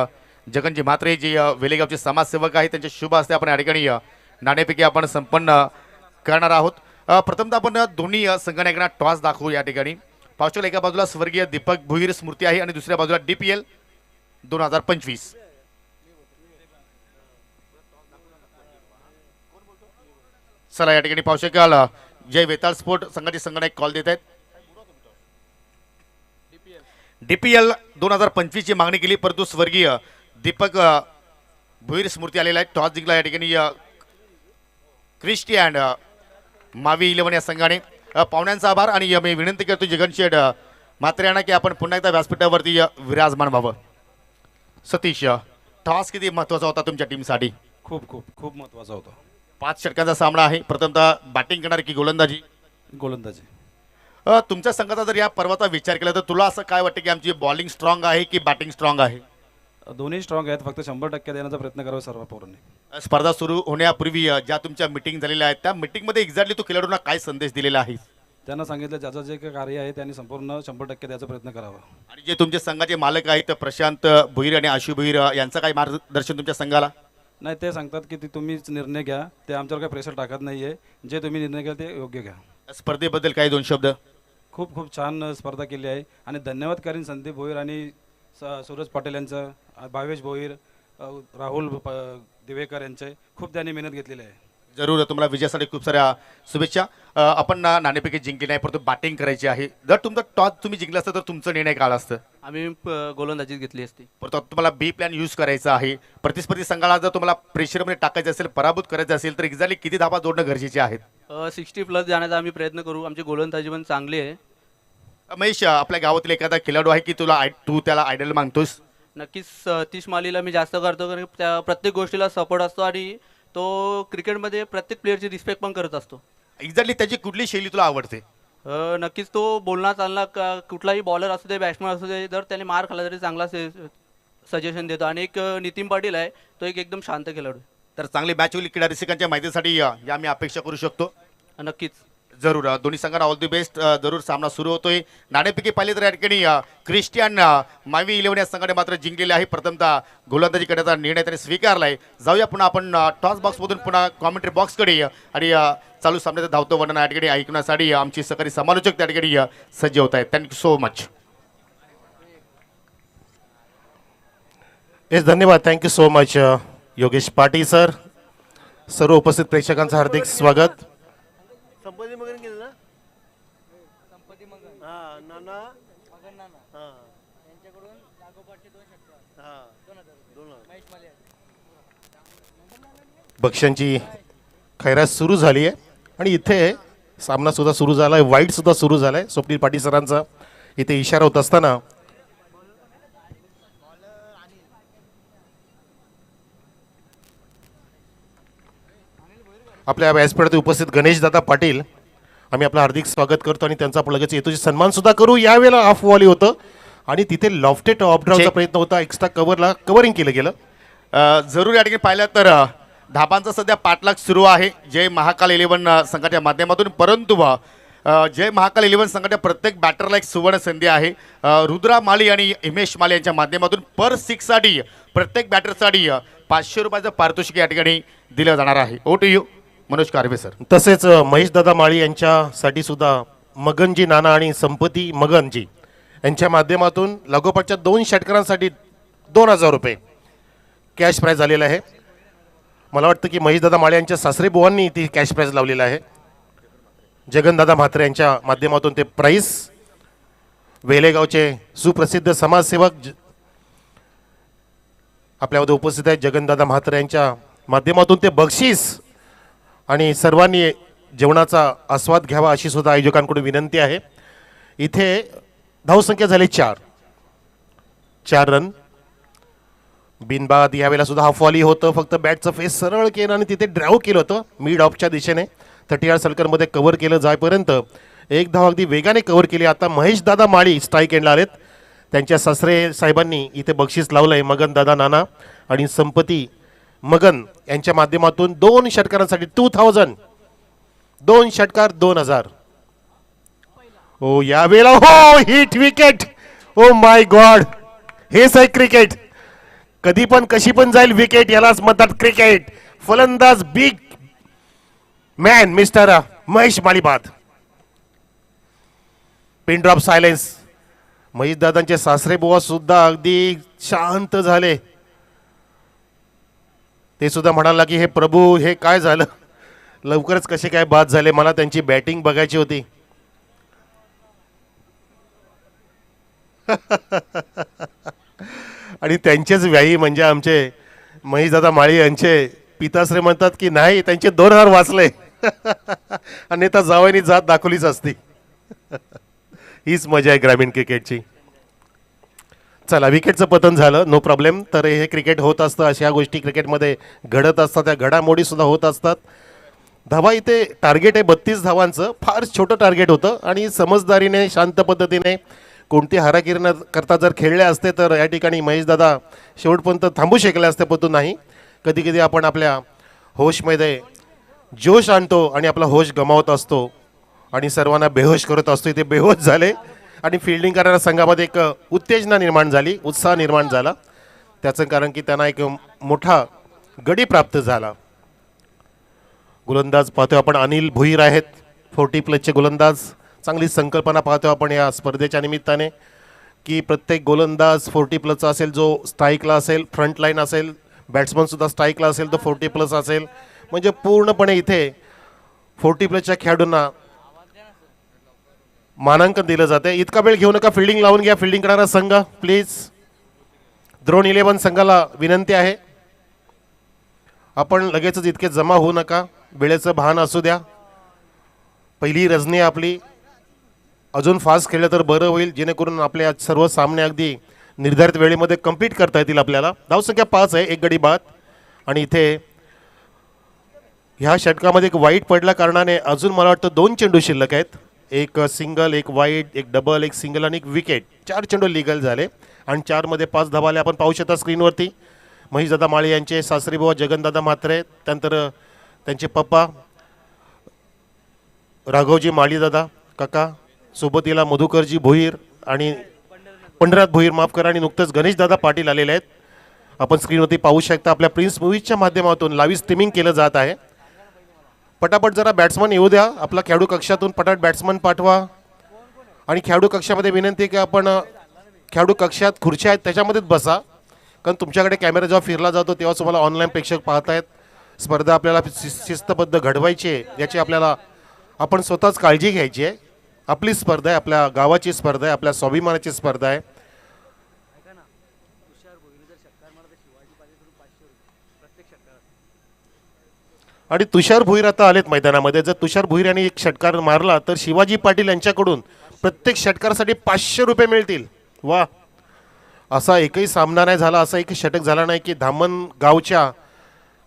जगनजी म्हात्रे जे वेलेगावचे समाजसेवक आहेत. त्यांच्या शुभ हस्ते आपण या ठिकाणी नाणेपैकी आपण संपन्न करणार आहोत. प्रथमतः आपण दोन्ही संघनायकांना टॉस दाखवू. या ठिकाणी पावसाला एका बाजूला स्वर्गीय दीपक भोईर स्मृती आहे आणि दुसऱ्या बाजूला DPL 2025. चला या ठिकाणी पाहू शकाल जय वेताळ स्पोर्ट संघाचे संघनायक कॉल देत आहेत. DPL 2025 ची मागणी केली, परंतु स्वर्गीय दीपक भोईर स्मृती आलेला आहे. टॉस जिंकला या ठिकाणी क्रिस्टी अँड मावी 11 या संघाने. पाहुण्यांचा आभार. आणि मी विनंती करतो जगनशेठ म्हात्रे यांना की आपण पुन्हा एकदा व्यासपीठावरती विराजमान व्हावं. सतीश, टॉस किती महत्वाचा होता तुमच्या टीमसाठी? खूप खूप खूप महत्त्वाचा होता. 5 षटकांचा सामना आहे. प्रथमतः बॅटिंग करणार की गोलंदाजी? गोलंदाजी. तुमच्या संघाचा जर या पर्वाचा विचार केला तर तुला असं काय वाटतं की आमची बॉलिंग स्ट्रॉंग आहे की बॅटिंग स्ट्रॉंग आहे? दोन्ही स्ट्रॉंग आहेत, फक्त 100% देण्याचा प्रयत्न करावा सर्व पोरांनी. स्पर्धा सुरू होण्यापूर्वी ज्या तुमच्या मीटिंग झालेल्या आहेत त्या मीटिंगमध्ये एक्झॅक्टली तू खेळाडूंना काय संदेश दिलेला आहे? त्यांना सांगितलं ज्याचं जे काही कार्य आहे त्यांनी संपूर्ण 100% द्यायचा प्रयत्न करावा. आणि जे तुमचे संघाचे मालक आहेत प्रशांत भोईर आणि आशु भोईर यांचं काय मार्गदर्शन तुमच्या संघाला? नाही, ते सांगतात की तुम्हीच निर्णय घ्या, ते आमच्यावर काही प्रेशर टाकत नाही आहे. जे तुम्ही निर्णय घ्या ते योग्य घ्या. स्पर्धेबद्दल काही 2 शब्द? खूप खूप छान स्पर्धा केली आहे आणि धन्यवाद करीन संदीप भोईर आणि सूरज पाटील यांचं, भावेश भोईर, राहुल दिवेकर यांचे. खूप त्यांनी मेहनत घेतलेली आहे. जरूर तुम्हाला विजयासाठी खूप साऱ्या शुभेच्छा. आपण नाणेपैकी जिंकली नाही, परंतु बॅटिंग करायची आहे. जर तुमचा टॉस तुम्ही जिंकला असतं तर तुमचं निर्णय काय असतं? आम्ही गोलंदाजीच घेतली असती. परंतु तुम्हाला बी प्लॅन यूज करायचा आहे. प्रतिस्पर्धी संघाला जर तुम्हाला प्रेशरमध्ये टाकायचं असेल, पराभूत करायचं असेल तर एक्झॅक्टली किती धावा जोडणं गरजेचे आहेत? 60+ जाण्याचा आम्ही प्रयत्न करू. आमची गोलंदाजी पण चांगली आहे. महेश, आपल्या गावातील एखादा खेळाडू आहे की तू त्याला आयडल मागतोस? नक्कीच सतीश मालीला मी जास्त करतो, कारण त्या प्रत्येक गोष्टीला सपोर्ट असतो आणि तो क्रिकेटमध्ये प्रत्येक प्लेअरची रिस्पेक्ट पण करत असतो. एक्झॅक्टली त्याची कुठली शैली तुला आवडते? नक्कीच तो बोलणार चालला कुठलाही बॉलर असू दे, बॅट्समन असू दे, जर त्याने मार खाल्ला तरी चांगला सजेशन देतो. आणि एक नितीन पाटील आहे, तो एक एकदम शांत खेळाडू. तर चांगली मॅच होईल. क्रीडा रसिकांच्या माहितीसाठी या मी अपेक्षा करू शकतो. नक्कीच. जरूर दोन्ही संघांना ऑल दी बेस्ट. जरूर सामना सुरू होतोय. नाणेफेकी पाहिली तर या ठिकाणी क्रिस्टियन मावी 11 या संघाने मात्र जिंकलेले आहे. प्रथमतः गोलंदाजी करण्याचा निर्णय त्यांनी स्वीकारलाय. जाऊया पुन्हा आपण टॉस बॉक्समधून पुन्हा कॉमेंट्री बॉक्सकडे आणि चालू सामन्याचं धावतो वर्णन या ठिकाणी ऐकण्यासाठी आमची सहकारी समालोचक त्या ठिकाणी सज्ज होत आहेत. Thank you so much. येस, धन्यवाद. Thank you so much Yogesh Patil sir. सर्व उपस्थित प्रेक्षकांचं हार्दिक स्वागत. संपत्ती मगन गेलं ना संपत्ती मगन हा नाना मगन नाना हा यांच्याकडून लागोपाठचे 2 षटकार हा 2000 महेश माले बक्षांची खैरात सुरू झाली आहे आणि इथे सामना सुद्धा सुरू झाला आहे. वाईट सुद्धा सुरू झाला आहे. स्वप्नील पाटील सरांचा इथे इशारा होत असताना आपल्या व्यासपीठात उपस्थित गणेशदादा पाटील, आम्ही आपलं हार्दिक स्वागत करतो आणि त्यांचा आपण लगेच येतो सन्मान सुद्धा करू. यावेळेला ऑफ वॉली होतं आणि तिथे लॉफ्टेड ऑफ ड्रावचा प्रयत्न होता. एक्स्ट्रा कव्हरिंग केलं गेलं. जरूर या ठिकाणी पाहिलं तर धाबांचा सध्या पाठलाग सुरू आहे जय महाकाल 11 संघाच्या माध्यमातून. परंतु जय महाकाल 11 संघाच्या प्रत्येक बॅटरला एक सुवर्ण संधी आहे. रुद्रा माळी आणि हिमेश माळी यांच्या माध्यमातून पर 6 साठी प्रत्येक बॅटरसाठी 500 रुपयाचं पारितोषिक या ठिकाणी दिलं जाणार आहे. Over to you Manoj Karve sir. तसेच महेशदादा माळी यांच्यासाठी सुद्धा मगनजी नाना आणि संपती मगनजी यांच्या माध्यमातून लागोपाठच्या 2 षटकारांसाठी 2000 रुपये कॅश प्राईज झालेलं आहे. मला वाटतं की महेशदादा माळी यांच्या सासरे बुवांनी ती कॅश प्राईज लावलेलं आहे. जगनदादा म्हात्रे यांच्या माध्यमातून ते प्राईज, वेलेगावचे सुप्रसिद्ध समाजसेवक आपल्यामध्ये उपस्थित आहेत जगनदादा म्हात्रे यांच्या माध्यमातून ते बक्षीस आणि सर्वांनी जेवणाचा आस्वाद घ्यावा अशी सुद्धा आयोजकांकडून विनंती आहे. इथे धावसंख्या झाली 4 रन. बिनबाद यावेळेला सुद्धा हाफ वॉली होतं. फक्त बॅटचं फेस सरळ केलं आणि तिथे ड्राईव्ह केलं होतं मिड ऑफच्या दिशेने. 30 सर्कलमध्ये कव्हर केलं जाईपर्यंत एक धाव अगदी वेगाने कव्हर केली. आता महेशदादा माळी स्ट्राईक एंडला आलेत. त्यांच्या सासरे साहेबांनी इथे बक्षीस लावलं आहे. मगन दादा नाना आणि संपती मगन यांच्या माध्यमातून 2 षटकारांसाठी 2000, 2 षटकार 2000. ओ यावेळेला हो hit wicket. Oh my God, हेच आहे क्रिकेट. कधी पण कशी पण जाईल विकेट, यालाच म्हणतात क्रिकेट. फलंदाज big man mister Mahesh Mali बाद. Pin drop silence. महेश दादांचे सासरे बुवा सुद्धा अगदी शांत झाले. ते सुद्धा म्हणाला की हे प्रभू, हे काय झालं, लवकरच कसे काय बाद झाले, मला त्यांची बॅटिंग बघायची होती. आणि त्यांचेच व्यायी म्हणजे आमचे महेशदादा माळी यांचे पिताश्री म्हणतात की नाही, त्यांचे 2000 वाचले. आणि आता जावयानी जात दाखवलीच असती. हीच मजा आहे ग्रामीण क्रिकेटची. चला, विकेटचं पतन झालं, नो प्रॉब्लेम. तर हे क्रिकेट होत असतं, अशा गोष्टी क्रिकेटमध्ये घडत असतात, त्या घडामोडी सुद्धा होत असतात. धावा इथे टार्गेट आहे 32 धावांचं. फार छोटं टार्गेट होतं आणि समजदारीने शांत पद्धतीने कोणती हाराकिरी न करता जर खेळले असते तर या ठिकाणी महेशदादा शेवटपर्यंत थांबू शकले असते, परंतु नाही. कधी कधी आपण आपल्या होशमध्ये जोश आणतो आणि आपला होश गमावत असतो आणि सर्वांना बेहोश करत असतो. इथे बेहोश झाले आणि फिल्डिंग करणाऱ्या संघामध्ये एक उत्तेजना निर्माण झाली, उत्साह निर्माण झाला. त्याचं कारण की त्यांना एक मोठा गडी प्राप्त झाला. गोलंदाज पाहतोय आपण अनिल भुईर आहेत, 40+ गोलंदाज. चांगली संकल्पना पाहतो आपण या स्पर्धेच्या निमित्ताने की प्रत्येक गोलंदाज 40+ असेल, जो स्ट्राईकला असेल, फ्रंट लाईन असेल, बॅट्समनसुद्धा स्ट्राईकला असेल तर 40+ असेल. म्हणजे पूर्णपणे इथे 40+च्या खेळाडूंना मानांकन दिलं जाते. इतका वेळ घेऊ नका, फिल्डिंग लावून घ्या. फिल्डिंग करणारा संघ प्लीज. द्रोण 11 संघाला विनंती आहे, आपण लगेचच इतके जमा होऊ नका, वेळेचं भान असू द्या. पहिली रजनी आपली, अजून फास्ट खेळलं तर बरं होईल, जेणेकरून आपले सर्व सामने अगदी निर्धारित वेळेमध्ये कंप्लीट करता येतील आपल्याला. धावसंख्या 5 आहे, 1 गडी बाद. आणि इथे ह्या षटकामध्ये एक वाईट पडल्या कारणाने अजून मला वाटतं 2 चेंडू शिल्लक आहेत. एक सिंगल, एक वाईट, एक डबल, एक सिंगल आणि एक विकेट. 4 चेंडू लिगल झाले आणि 4 मध्ये 5 धावा आले. आपण पाहू शकता स्क्रीनवरती. महेशदादा माळी यांचे सासरी बुवा जगनदादा म्हात्रे, त्यानंतर त्यांचे पप्पा राघवजी माळीदादा काका, सोबतीला मधुकरजी भोईर आणि पंढरनाथ भोईर माफ करा, आणि नुकतंच गणेशदादा पाटील आलेले आहेत. आपण स्क्रीनवरती पाहू शकता. आपल्या प्रिन्स मूवीजच्या माध्यमातून लाईव्ह स्ट्रीमिंग केलं जात आहे. पटापट जरा बॅट्समन येऊ द्या. आपला खेळाडू कक्षातून पटापट बॅट्समन पाठवा. आणि खेळाडू कक्षामध्ये विनंती आहे की आपण खेळाडू कक्षात खुर्च्या आहेत त्याच्यामध्येच बसा, कारण तुमच्याकडे कॅमेरा जेव्हा फिरला जातो तेव्हा तुम्हाला ऑनलाईन प्रेक्षक पाहतायत. स्पर्धा आपल्याला शिस्तबद्ध घडवायची आहे, याची आपल्याला आपण स्वतःच काळजी घ्यायची आहे. आपली स्पर्धा आहे, आपल्या गावाची स्पर्धा आहे, आपल्या स्वाभिमानाची स्पर्धा आहे. आणि तुषार भोईर आता आलेत मैदानामध्ये. जर तुषार भोईर यांनी एक षटकार मारला तर शिवाजी पाटील यांच्याकडून प्रत्येक षटकारासाठी 500 रुपये मिळतील. वा, असा एकही सामना नाही झाला, असा एक षटक झाला नाही की धामणगावच्या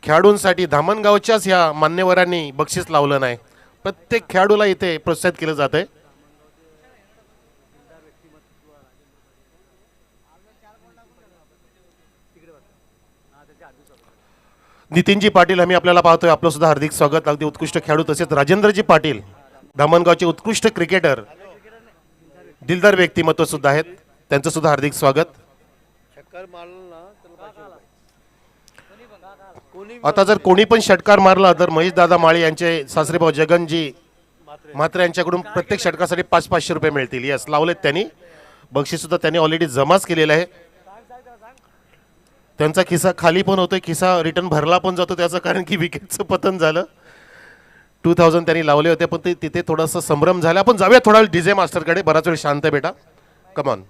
खेळाडूंसाठी धामणगावच्याच ह्या मान्यवरांनी बक्षीस लावलं नाही. प्रत्येक खेळाडूला इथे प्रोत्साहित केलं जात आहे. नितीनजी पाटील आम्ही आपल्याला पाहतोय, आपलं सुद्धा हार्दिक स्वागत. अगदी उत्कृष्ट खेळाडू, तसेच राजेंद्रजी पाटील धामणगावचे उत्कृष्ट क्रिकेटर, दिलदार व्यक्तिमत्व सुद्धा आहेत, त्यांचं सुद्धा हार्दिक स्वागत. षटकार मारला ना त्याला 500 रुपये. कोणी आता जर कोणी पण षटकार मारला तर महेशदादा माळी यांचे सासरेभाऊ जगनजी मात्र यांच्याकडून प्रत्येक षटकासाठी 500 रुपये मिळतील. यस, लावलेत त्यांनी. बक्षीस सुद्धा त्यांनी ऑलरेडी जमाच केलेला आहे. त्यांचा खिसा खाली पण होतोय, खिसा रिटर्न भरला पण जातो त्याचं कारण की विकेटचं पतन झालं. 2000 त्यांनी लावले होते, पण ते तिथे थोडासा संभ्रम झाला. आपण जाऊया थोडा वेळ डीजे मास्टरकडे. बराच वेळ शांत बेटा, कमॉन.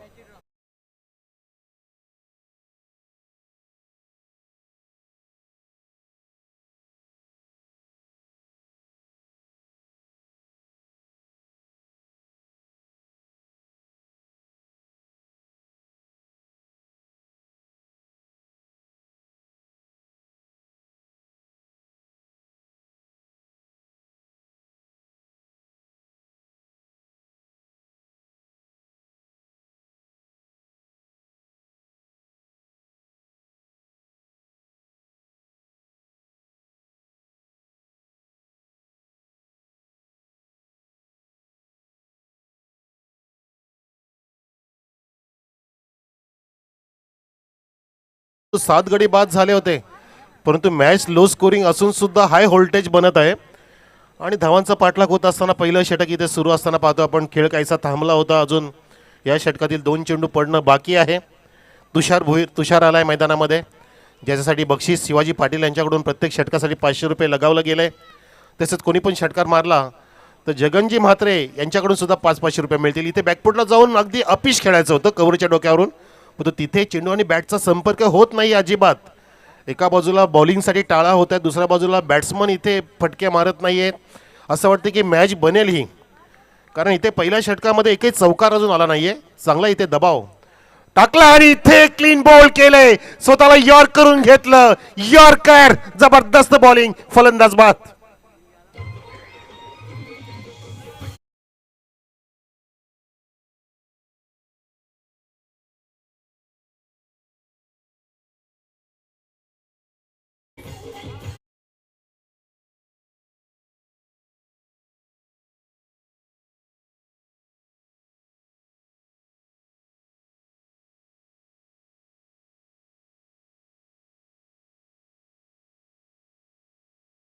तो 7 गडी बाद झाले होते, परंतु मॅच लो स्कोरिंग असून सुद्धा हाय व्होल्टेज बनत आहे. आणि धावांचा पाठलाग होत असताना पहिलं षटक इथे सुरू असताना पाहतो आपण खेळ काहीसा थांबला होता. अजून या षटकातील 2 चेंडू पडणं बाकी आहे. तुषार आलाय मैदानामध्ये, ज्याच्यासाठी बक्षीस शिवाजी पाटील यांच्याकडून प्रत्येक षटकासाठी 500 रुपये लगावलं गेलंय. तसेच कोणी पण षटकार मारला तर जगनजी म्हात्रे यांच्याकडून सुद्धा 500 रुपये मिळतील. इथे बॅकफुटला जाऊन अगदी अपिश खेळायचं होतं कव्हरच्या डोक्यावरून, पण तिथे चेंडू आणि बॅटचा संपर्क होत नाही अजिबात. एका बाजूला बॉलिंगसाठी टाळा होत आहे, दुसऱ्या बाजूला बॅट्समन इथे फटके मारत नाही आहेत. असं वाटतं की मॅच बनेल ही, कारण इथे पहिल्या षटकामध्ये एकही चौकार अजून आला नाहीये. चांगला इथे दबाव टाकला आणि इथे क्लीन बॉल केले, स्वतःला यॉर्क करून घेतलं. यॉर्कर, जबरदस्त बॉलिंग, फलंदाज बाद.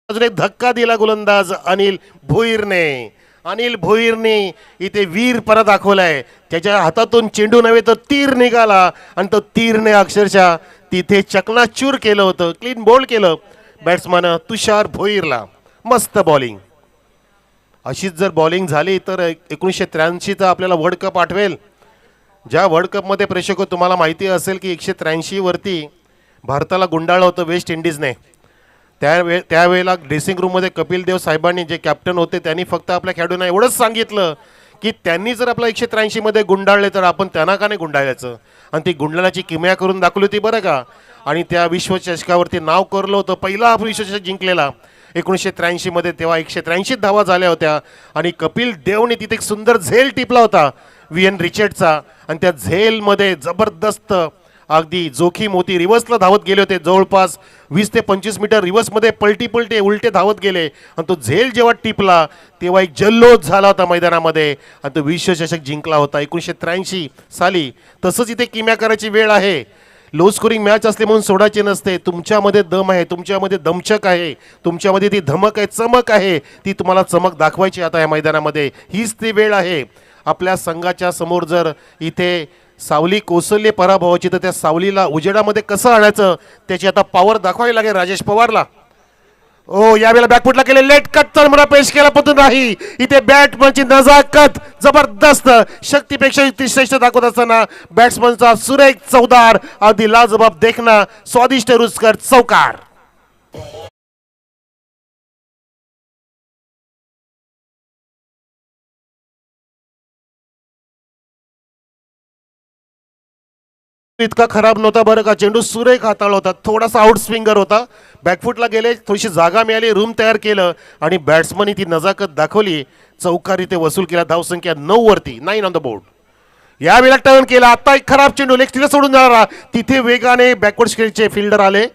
अजून एक धक्का दिला गोलंदाज अनिल भोईरने. अनिल भोईरने इथे वीरपणा दाखवलाय. त्याच्या हातातून चेंडू नव्हे तर तीर निघाला आणि तो तीरने अक्षरशः तिथे चकनाचूर केलं होतं. क्लीन बोल्ड केलं बॅट्समन तुषार भोईरला. मस्त बॉलिंग. अशीच जर बॉलिंग झाली तर 1983चा आपल्याला वर्ल्ड कप आठवेल. ज्या वर्ल्ड कपमध्ये प्रेक्षक तुम्हाला माहिती असेल की 183 वरती भारताला गुंडाळलं होतं वेस्ट इंडिजने. त्यावेळेला ड्रेसिंग रूममध्ये कपिल देव साहेबांनी, जे कॅप्टन होते, त्यांनी फक्त आपल्या खेळाडूंना एवढंच सांगितलं की त्यांनी जर आपला 183 मध्ये गुंडाळले तर आपण त्यांना का नाही गुंडाळायचं. आणि ती गुंडाळण्याची किमया करून दाखवली होती बरं का. आणि त्या विश्वचषकावरती नाव करलं होतं. पहिला विश्वचषक जिंकलेला 1983 मध्ये, तेव्हा 183 धावा झाल्या होत्या. आणि कपिल देवने तिथे एक सुंदर झेल टिपला होता VN रिचर्डचा, आणि त्या झेलमध्ये जबरदस्त अगदी जोखीम होती, रिव्हर्सला धावत गेले होते, जवळपास 20 ते 25 मीटर रिव्हर्समध्ये पलटी उलटे धावत गेले आणि तो झेल जेव्हा टिपला तेव्हा एक जल्लोष झाला होता मैदानामध्ये आणि तो विश्वचषक जिंकला होता 1983 साली. तसंच इथे किम्या करायची वेळ आहे. लो स्कोरिंग मॅच असले म्हणून सोडायचे नसते. तुमच्यामध्ये दम आहे, तुमच्यामध्ये दमछक आहे, तुमच्यामध्ये ती धमक आहे, चमक आहे, ती तुम्हाला चमक दाखवायची आता या मैदानामध्ये. हीच ती वेळ आहे. आपल्या संघाच्या समोर जर इथे सावली कोसळली पराभवाची तर त्या सावलीला उजेडामध्ये कसं आणायचं त्याची आता पॉवर दाखवावी लागेल राजेश पवारला. ओ यावेळेला बॅकफुटला केले लेट कट तर मला पेश केला पण नाही. इथे बॅटमनची नजाकत जबरदस्त, शक्तीपेक्षा युक्तिश्रेष्ठ दाखवत असताना बॅट्समनचा सुरेख चौदार, अगदी लाजबाब देखना, स्वादिष्ट रुचकर चौकार. इतका खराब नव्हता बरं का. चेंडू सुरेख हाताळला होता, थोडासा आउट स्विंगर होता. बॅकफुटला गेले, थोडीशी जागा मिळाली, रूम तयार केलं आणि बॅट्समननी ती नजाकत दाखवली. चौकार इथे वसूल केला. धावसंख्या 9 वरती, 9 ऑन द बोर्ड. यावेळेला टर्न केला. आता एक खराब चेंडू लेग तिथे सोडून जाणारा, तिथे वेगाने बॅकवर्ड स्क्रीनचे फिल्डर आले,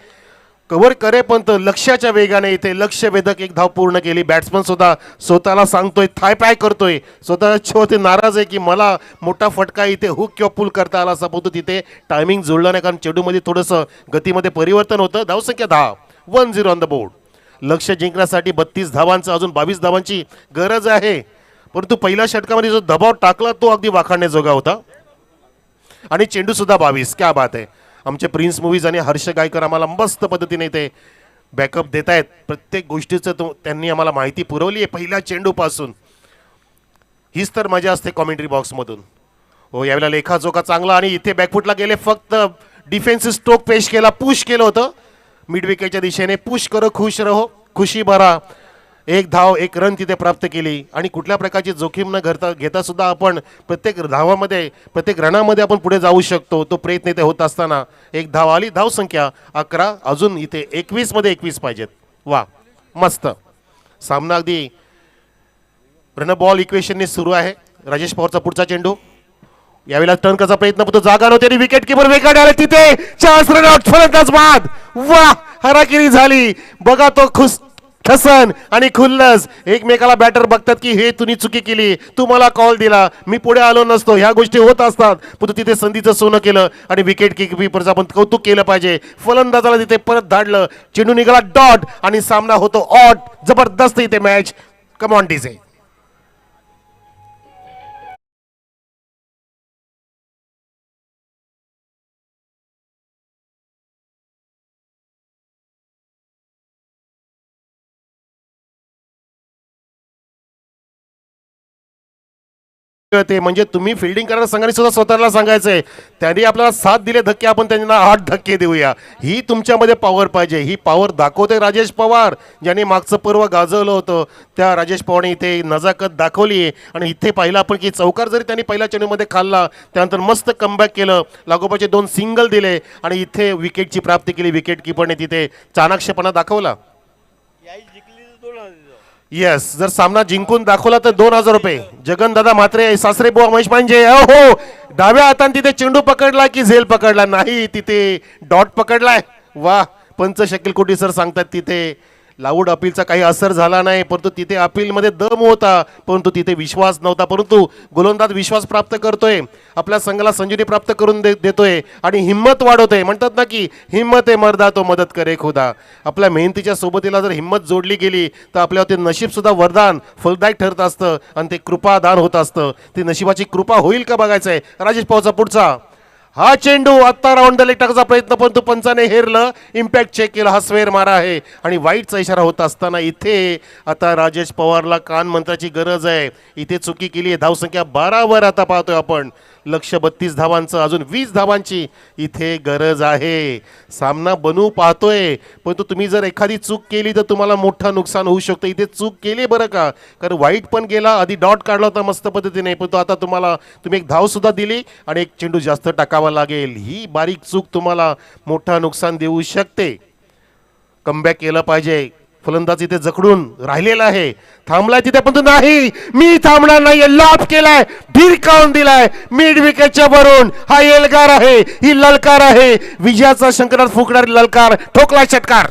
कव्हर करे पण लक्ष्याच्या वेगाने इथे लक्ष्य वेधक एक धाव पूर्ण केली. बॅट्समन सुद्धा स्वतःला सांगतोय, थाय पाय करतोय, स्वतःच्या नाराज आहे की मला मोठा फटका इथे हुक किंवा पुल करता आला असा, परंतु तिथे टायमिंग जुळलं नाही कारण चेंडूमध्ये थोडंसं गतीमध्ये परिवर्तन होतं. धावसंख्या 10, 1-0 ऑन द बोर्ड. लक्ष्य जिंकण्यासाठी 32 धावांचं अजून 22 धावांची गरज आहे, परंतु पहिल्या षटकामध्ये जो दबाव टाकला तो अगदी वाखाणण्याजोगा होता आणि चेंडू सुद्धा 22. क्या बात आहे. आमचे प्रिन्स मूवीज आणि हर्ष गायकर आम्हाला मस्त पद्धतीने ते बॅकअप देत आहेत. प्रत्येक गोष्टीचं त्यांनी आम्हाला माहिती पुरवली आहे पहिल्या चेंडूपासून. हीच तर मजा असते कॉमेंट्री बॉक्समधून. हो यावेळेला लेखाजोखा चांगला आणि इथे बॅकफुटला गेले, फक्त डिफेन्सिव्ह स्ट्रोक पेश केला, पुश केलं होतं मिड विकेटच्या दिशेने. पुश करो खुश रहो, खुशी भरा. एक धाव एक रन तिथे प्राप्त केली आणि कुठल्या प्रकारची जोखीम न घेता सुद्धा आपण प्रत्येक धावामध्ये प्रत्येक रनामध्ये आपण पुढे जाऊ शकतो. तो प्रयत्न इथे होत असताना एक धाव आली. धावसंख्या 11, अजून इथे 21 मध्ये 21 पाहिजेत. वा मस्त सामना अगदी रन बॉल इक्वेशनने सुरू आहे. राजेश पवारचा पुढचा चेंडू, यावेळेला टर्न करायचा प्रयत्न पण तो जागा नव्हती आणि विकेट किपर वेगाने आले, तिथे 4 रन आउट, फलंदाज बाद. वा हराकिरी झाली. बघा तो ठसन आणि खुल्लस एकमेकाला बॅटर बघतात की हे तुम्ही चुकी केली, तू मला कॉल दिला, मी पुढे आलो नसतो. ह्या गोष्टी होत असतात, पण तिथे संधीचं सोनं केलं आणि विकेट किपरचं आपण कौतुक केलं पाहिजे. फलंदाजाला तिथे परत धाडलं, चेंडू निघाला डॉट आणि सामना होतो ऑट. जबरदस्त इथे मॅच. Come on DJ. ते म्हणजे तुम्ही फिल्डिंग करणाऱ्या संघाने सुद्धा स्वतःला सांगायचंय, त्यांनी आपल्याला 7 दिले धक्के, आपण त्यांना 8 धक्के देऊया. ही तुमच्यामध्ये पॉवर पाहिजे. ही पॉवर दाखवते राजेश पवार, ज्यांनी मागचं पर्व गाजवलं होतं. त्या राजेश पवारने इथे नजाकत दाखवली आहे आणि इथे पाहिलं आपण की चौकार जरी त्यांनी पहिल्या चेंडूमध्ये खाल्ला, त्यानंतर मस्त कमबॅक केलं, लागोपाचे 2 सिंगल दिले आणि इथे विकेटची प्राप्ती केली. विकेट किपरने तिथे चाणाक्षपणा दाखवला. याही जिंकली तर 2 हजार. येस, जर सामना जिंकून दाखवला तर 2000 रुपये. जगनदादा म्हात्रे, सासरे बुवा महेश पांजे. हो डाव्या हाताने तिथे चेंडू पकडला की झेल पकडला, नाही तिथे डॉट पकडलाय. वा पंच शकील कोटी सर सांगतात तिथे लाऊड अपीलचा काही असर झाला नाही, परंतु तिथे अपीलमध्ये दम होता, परंतु तिथे विश्वास नव्हता. परंतु गोलंदाज विश्वास प्राप्त करतोय, आपल्या संघाला संजीवनी प्राप्त करून देतोय आणि हिंमत वाढवतोय. म्हणतात ना की हिंमत आहे मर्दा तो मदत करे खुदा. आपल्या मेहनतीच्या सोबतीला जर हिंमत जोडली गेली तर आपल्यावर ते नशीब सुद्धा वरदान फलदायक ठरत असतं आणि ते कृपादान होत असतं. ती नशिबाची कृपा होईल का बघायचं आहे. राजेश पवारचा पुढचा हा चेंडू आत्ता राऊंड द लेग टाकायचा प्रयत्न, पण तो पंचाने हेरलं. इम्पॅक्ट चेक केला, हा स्वेर मारा आहे आणि वाईटचा इशारा होत असताना इथे आता राजेश पवारला कान मंत्राची गरज आहे. इथे चुकी केली आहे. धावसंख्या 12 वर आता पाहतोय आपण. लक्ष्य 32 धावांचं, अजून 20 धावांची इथे गरज आहे. सामना बनवू पाहतोय, परंतु तुम्ही जर एखादी चूक केली तर तुम्हाला मोठं नुकसान होऊ शकतं. इथे चूक केली बरं का, कारण वाईट पण गेला, आधी डॉट काढला होता मस्त पद्धतीने, पण तो आता तुम्ही एक धाव सुद्धा दिली आणि एक चेंडू जास्त टाकावा लागेल. ही बारीक चूक तुम्हाला मोठं नुकसान देऊ शकते. कमबॅक केलं पाहिजे. फलंदाज इथे जखडून राहिलेला आहे, थांबलाय तिथे पण तो नाही, मी थांबणार नाही, लॉब केलाय, भिरकावून दिलाय मिड विकेटच्या वरून. हा एल्गार आहे, ही ललकार आहे, विजयाचा शंकरात फुकणारी ललकार, ठोकला षटकार.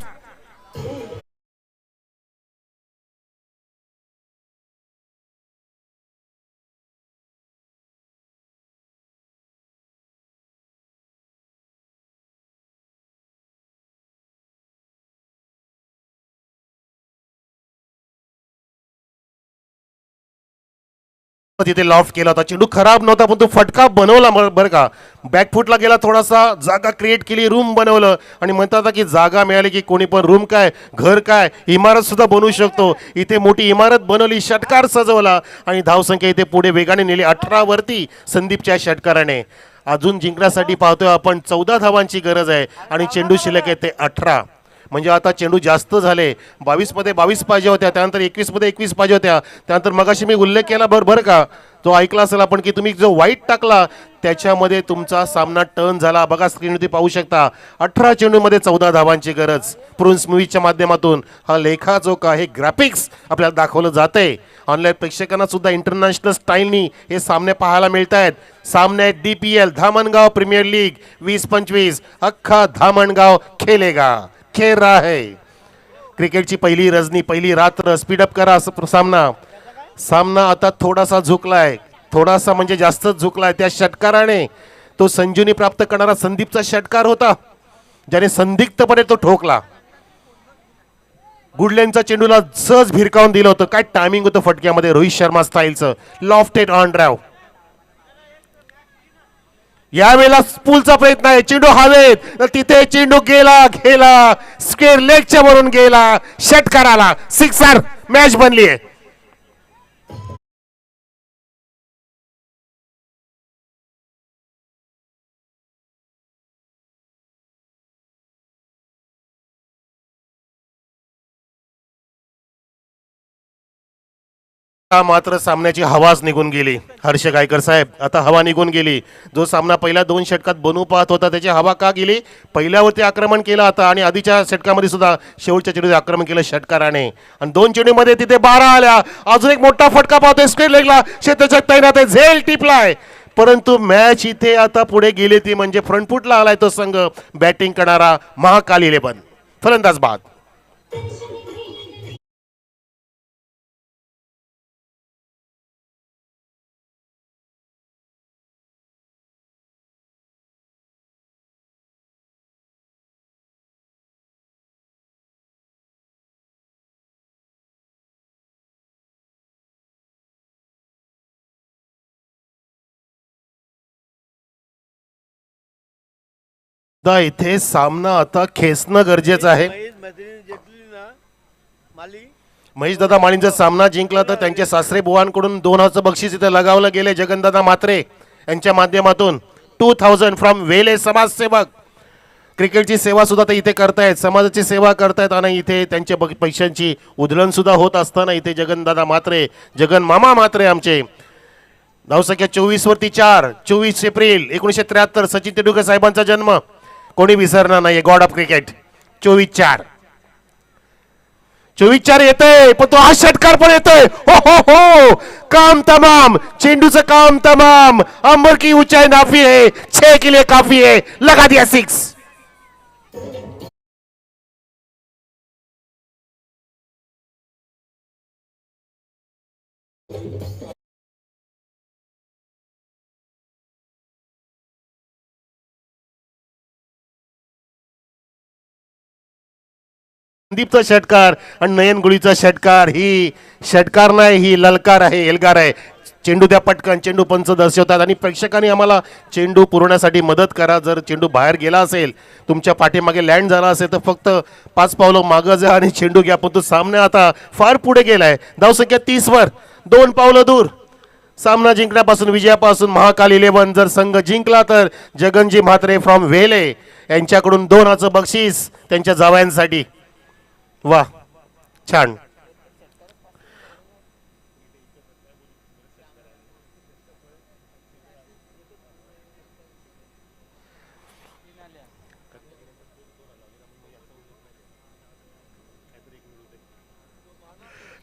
तिथे लॉफ्ट केला होता, चेंडू खराब नव्हता पण तो फटका बनवला बरं का. बॅकफुटला गेला, थोडासा जागा क्रिएट केली, रूम बनवलं, आणि म्हणतात की जागा मिळाली की कोणी पण रूम काय, घर काय, इमारत सुद्धा बनवू शकतो. इथे मोठी इमारत बनवली, षटकार सजवला आणि धावसंख्या इथे पुढे वेगाने नेली 18 वरती संदीपच्या षटकाराने. अजून जिंकण्यासाठी पाहतोय आपण 14 धावांची गरज आहे आणि चेंडू शिल्लक आहे ते 18. म्हणजे आता चेंडू जास्त झाले, 22 मध्ये 22 पाहिजे होत्या, त्यानंतर 21 मध्ये 21 पाहिजे होत्या. त्यानंतर मगाशी मी उल्लेख केला बरं का, तो ऐकला असेल आपण, की तुम्ही जो वाईट टाकला त्याच्यामध्ये तुमचा सामना टर्न झाला. बघा स्क्रीनवरती पाहू शकता, 18 चेंडूमध्ये 14 धावांची गरज. प्रुन्स मूवीच्या माध्यमातून हा लेखाजोखा, हे ग्राफिक्स आपल्याला दाखवलं जाते. ऑनलाईन प्रेक्षकांना सुद्धा इंटरनॅशनल स्टाईलनी हे सामने पाहायला मिळत आहेत. सामने आहेत DPL धामणगाव प्रीमियर लीग 2025, अख्खा धामणगाव खेलेगा, खेळ रहा है. क्रिकेटची पहिली रजनी, पहिली रात्र, स्पीडअप करा सामना आता थोडासा झुकलाय, थोडासा म्हणजे जास्तच झुकलाय. त्या षटकाराने तो संजीवनी प्राप्त करणारा संदीपचा षटकार होता, ज्याने संदिग्धपणे तो ठोकला. गुडलेनचा चेंडूला सहज भिरकावून दिलं होतं. काय टायमिंग होतं फटक्यामध्ये, रोहित शर्मा स्टाईलचं लॉफ्टेड ऑन ड्राइव्ह. यावेळेला पूलचा प्रयत्न आहे, चेंडू हवेत, तर तिथे चेंडू गेला स्क्वेअर लेगच्या वरून गेला, षटकाराला सिक्सर, मॅच बनली आहे. मात्र सामन्याची हवाच निघून गेली. हर्ष गायकर साहेब, आता हवा निघून गेली. जो सामना पहिल्या 2 षटकात बनवू पाहत होता त्याची हवा का गेली? पहिल्यावरती आक्रमण केलं आता, आणि आधीच्या षटकामध्ये सुद्धा शेवटच्या चेंडूवर आक्रमण केलं षटकाराने, आणि 2 चेंडूमध्ये तिथे 12 आल्या. अजून एक मोठा फटका पाहतोय स्क्वेअर लेगला, क्षेत्ररक्षक तैनात आहे, झेल टिपलाय, परंतु मॅच इथे आता पुढे गेली. ती म्हणजे फ्रंटफुटला आलाय तो संघ, बॅटिंग करणारा महाकाल 11, फलंदाज बाद. इथे सामना आता खेचणं गरजेचं आहे. महेश दादा माळींचा सामना जिंकला तर त्यांच्या सासरे बुवांकडून 2,000 बक्षीस इथे लगावलं गेले. जगनदादा म्हात्रे यांच्या माध्यमातून 2000 फ्रॉम वेले समाजसेवक. क्रिकेटची सेवा सुद्धा ते इथे करतायत, समाजाची सेवा करतायत, आणि इथे त्यांच्या पैशांची उधळण सुद्धा होत असताना इथे जगनदादा म्हात्रे, जगन मामा म्हात्रे आमचे. धावसंख्या 24 वरती 4, 24 एप्रिल 1973 सचिन तेंडुलकर साहेबांचा जन्म, कोणी विसरणार नाही. गॉड ऑफ क्रिकेट 24-4 येतोय, पण तो हा षटकार पण येतोय. हो हो हो, काम तमाम, चेंडूचं काम तमाम, अंबर की ऊंचाई नाफी है, 6 के लिए काफी है, लगा दिया 6. संदीपचा षटकार आणि नयन गुळीचा षटकार, ही षटकार नाही, ही ललकार आहे, एल्गार आहे. चेंडू द्या पटकन, चेंडू पंच दर्शवतात आणि प्रेक्षकांनी आम्हाला चेंडू पुरवण्यासाठी मदत करा. जर चेंडू बाहेर गेला असेल, तुमच्या पाठीमागे लँड झाला असेल, तर फक्त 5 पावलं मागं जा आणि चेंडू घ्या. पण तो सामना आता फार पुढे गेलाय. धावसंख्या 30 वर, 2 पावलं दूर. सामना जिंकण्यापासून, विजयापासून महाकाल 11. जर संघ जिंकला तर जगनजी म्हात्रे फ्रॉम वेले यांच्याकडून 2,000 बक्षीस त्यांच्या जावयांसाठी. वा, छान.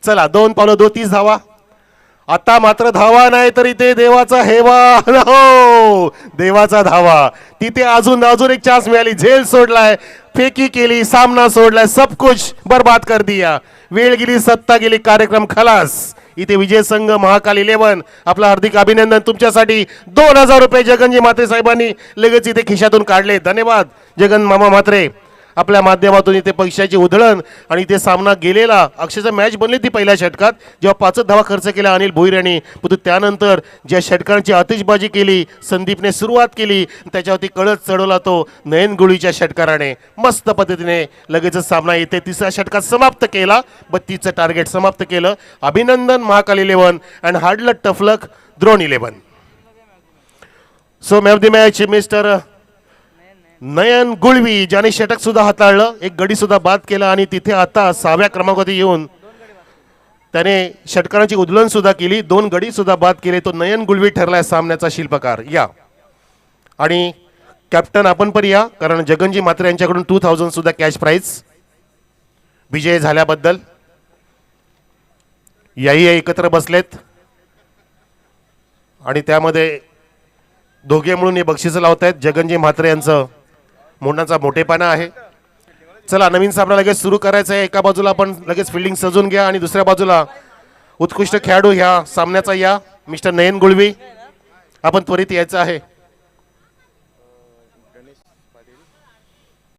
चला 2 पावलं 32 धावा. आता मात्र धावा नाही तरी ते देवाचा हेवा. हो देवाचा धावा. तिथे अजून एक चान्स मिळाली. झेल सोडलाय, फेकी केली, सामना सोडलाय, सब कुछ बर्बाद कर दिया. वेळ गेली, सत्ता गेली, कार्यक्रम खलास. इथे विजय संघ महाकाल 11 आपलं हार्दिक अभिनंदन. तुमच्यासाठी 2000 रुपये जगनजी म्हात्रे साहेबांनी लगेच इथे खिशातून काढले. धन्यवाद जगन मामा म्हात्रे. आपल्या माध्यमातून इथे पैशाची उधळण आणि इथे सामना गेलेला. अक्षरशः मॅच बनली ती पहिल्या षटकात जेव्हा 5 धावा खर्च केला अनिल भोईर यांनी. परंतु त्यानंतर ज्या षटकांची आतिषबाजी केली संदीपने सुरुवात केली त्याच्यावरती कळस चढवला तो नयन गुळीच्या षटकाराने. मस्त पद्धतीने लगेचच सामना येते 3ऱ्या षटकात समाप्त केला. 32चं टार्गेट समाप्त केलं. अभिनंदन Mahakal 11 and hard luck tough luck Drona 11. So man of the match mister Nayan Gulvi ज्याने षटक सुद्धा हाताळलं, एक गडी सुद्धा बाद केला आणि तिथे आता 6व्या क्रमांकावरती येऊन त्याने षटकारांची उधळण सुद्धा केली, 2 गडी सुद्धा बाद केले. तो नयन गुळवी ठरलाय सामन्याचा शिल्पकार. या आणि कॅप्टन आपण पण या, कारण जगनजी म्हात्रे यांच्याकडून 2000 सुद्धा कॅश प्राइज विजय झाल्याबद्दल. याही एकत्र बसलेत आणि त्यामध्ये दोघे मिळून हे बक्षीस लावतायत. जगनजी म्हात्रे यांचं मोठ्याचा मोठेपणा आहे. चला नवीन सामना लगेच सुरू करायचा आहे. एका बाजूला आपण लगेच फिल्डिंग सजून घ्या आणि दुसऱ्या बाजूला उत्कृष्ट खेळाडू ह्या सामन्याचा या मिस्टर नयन गुळवी आपण त्वरित यायचं आहे.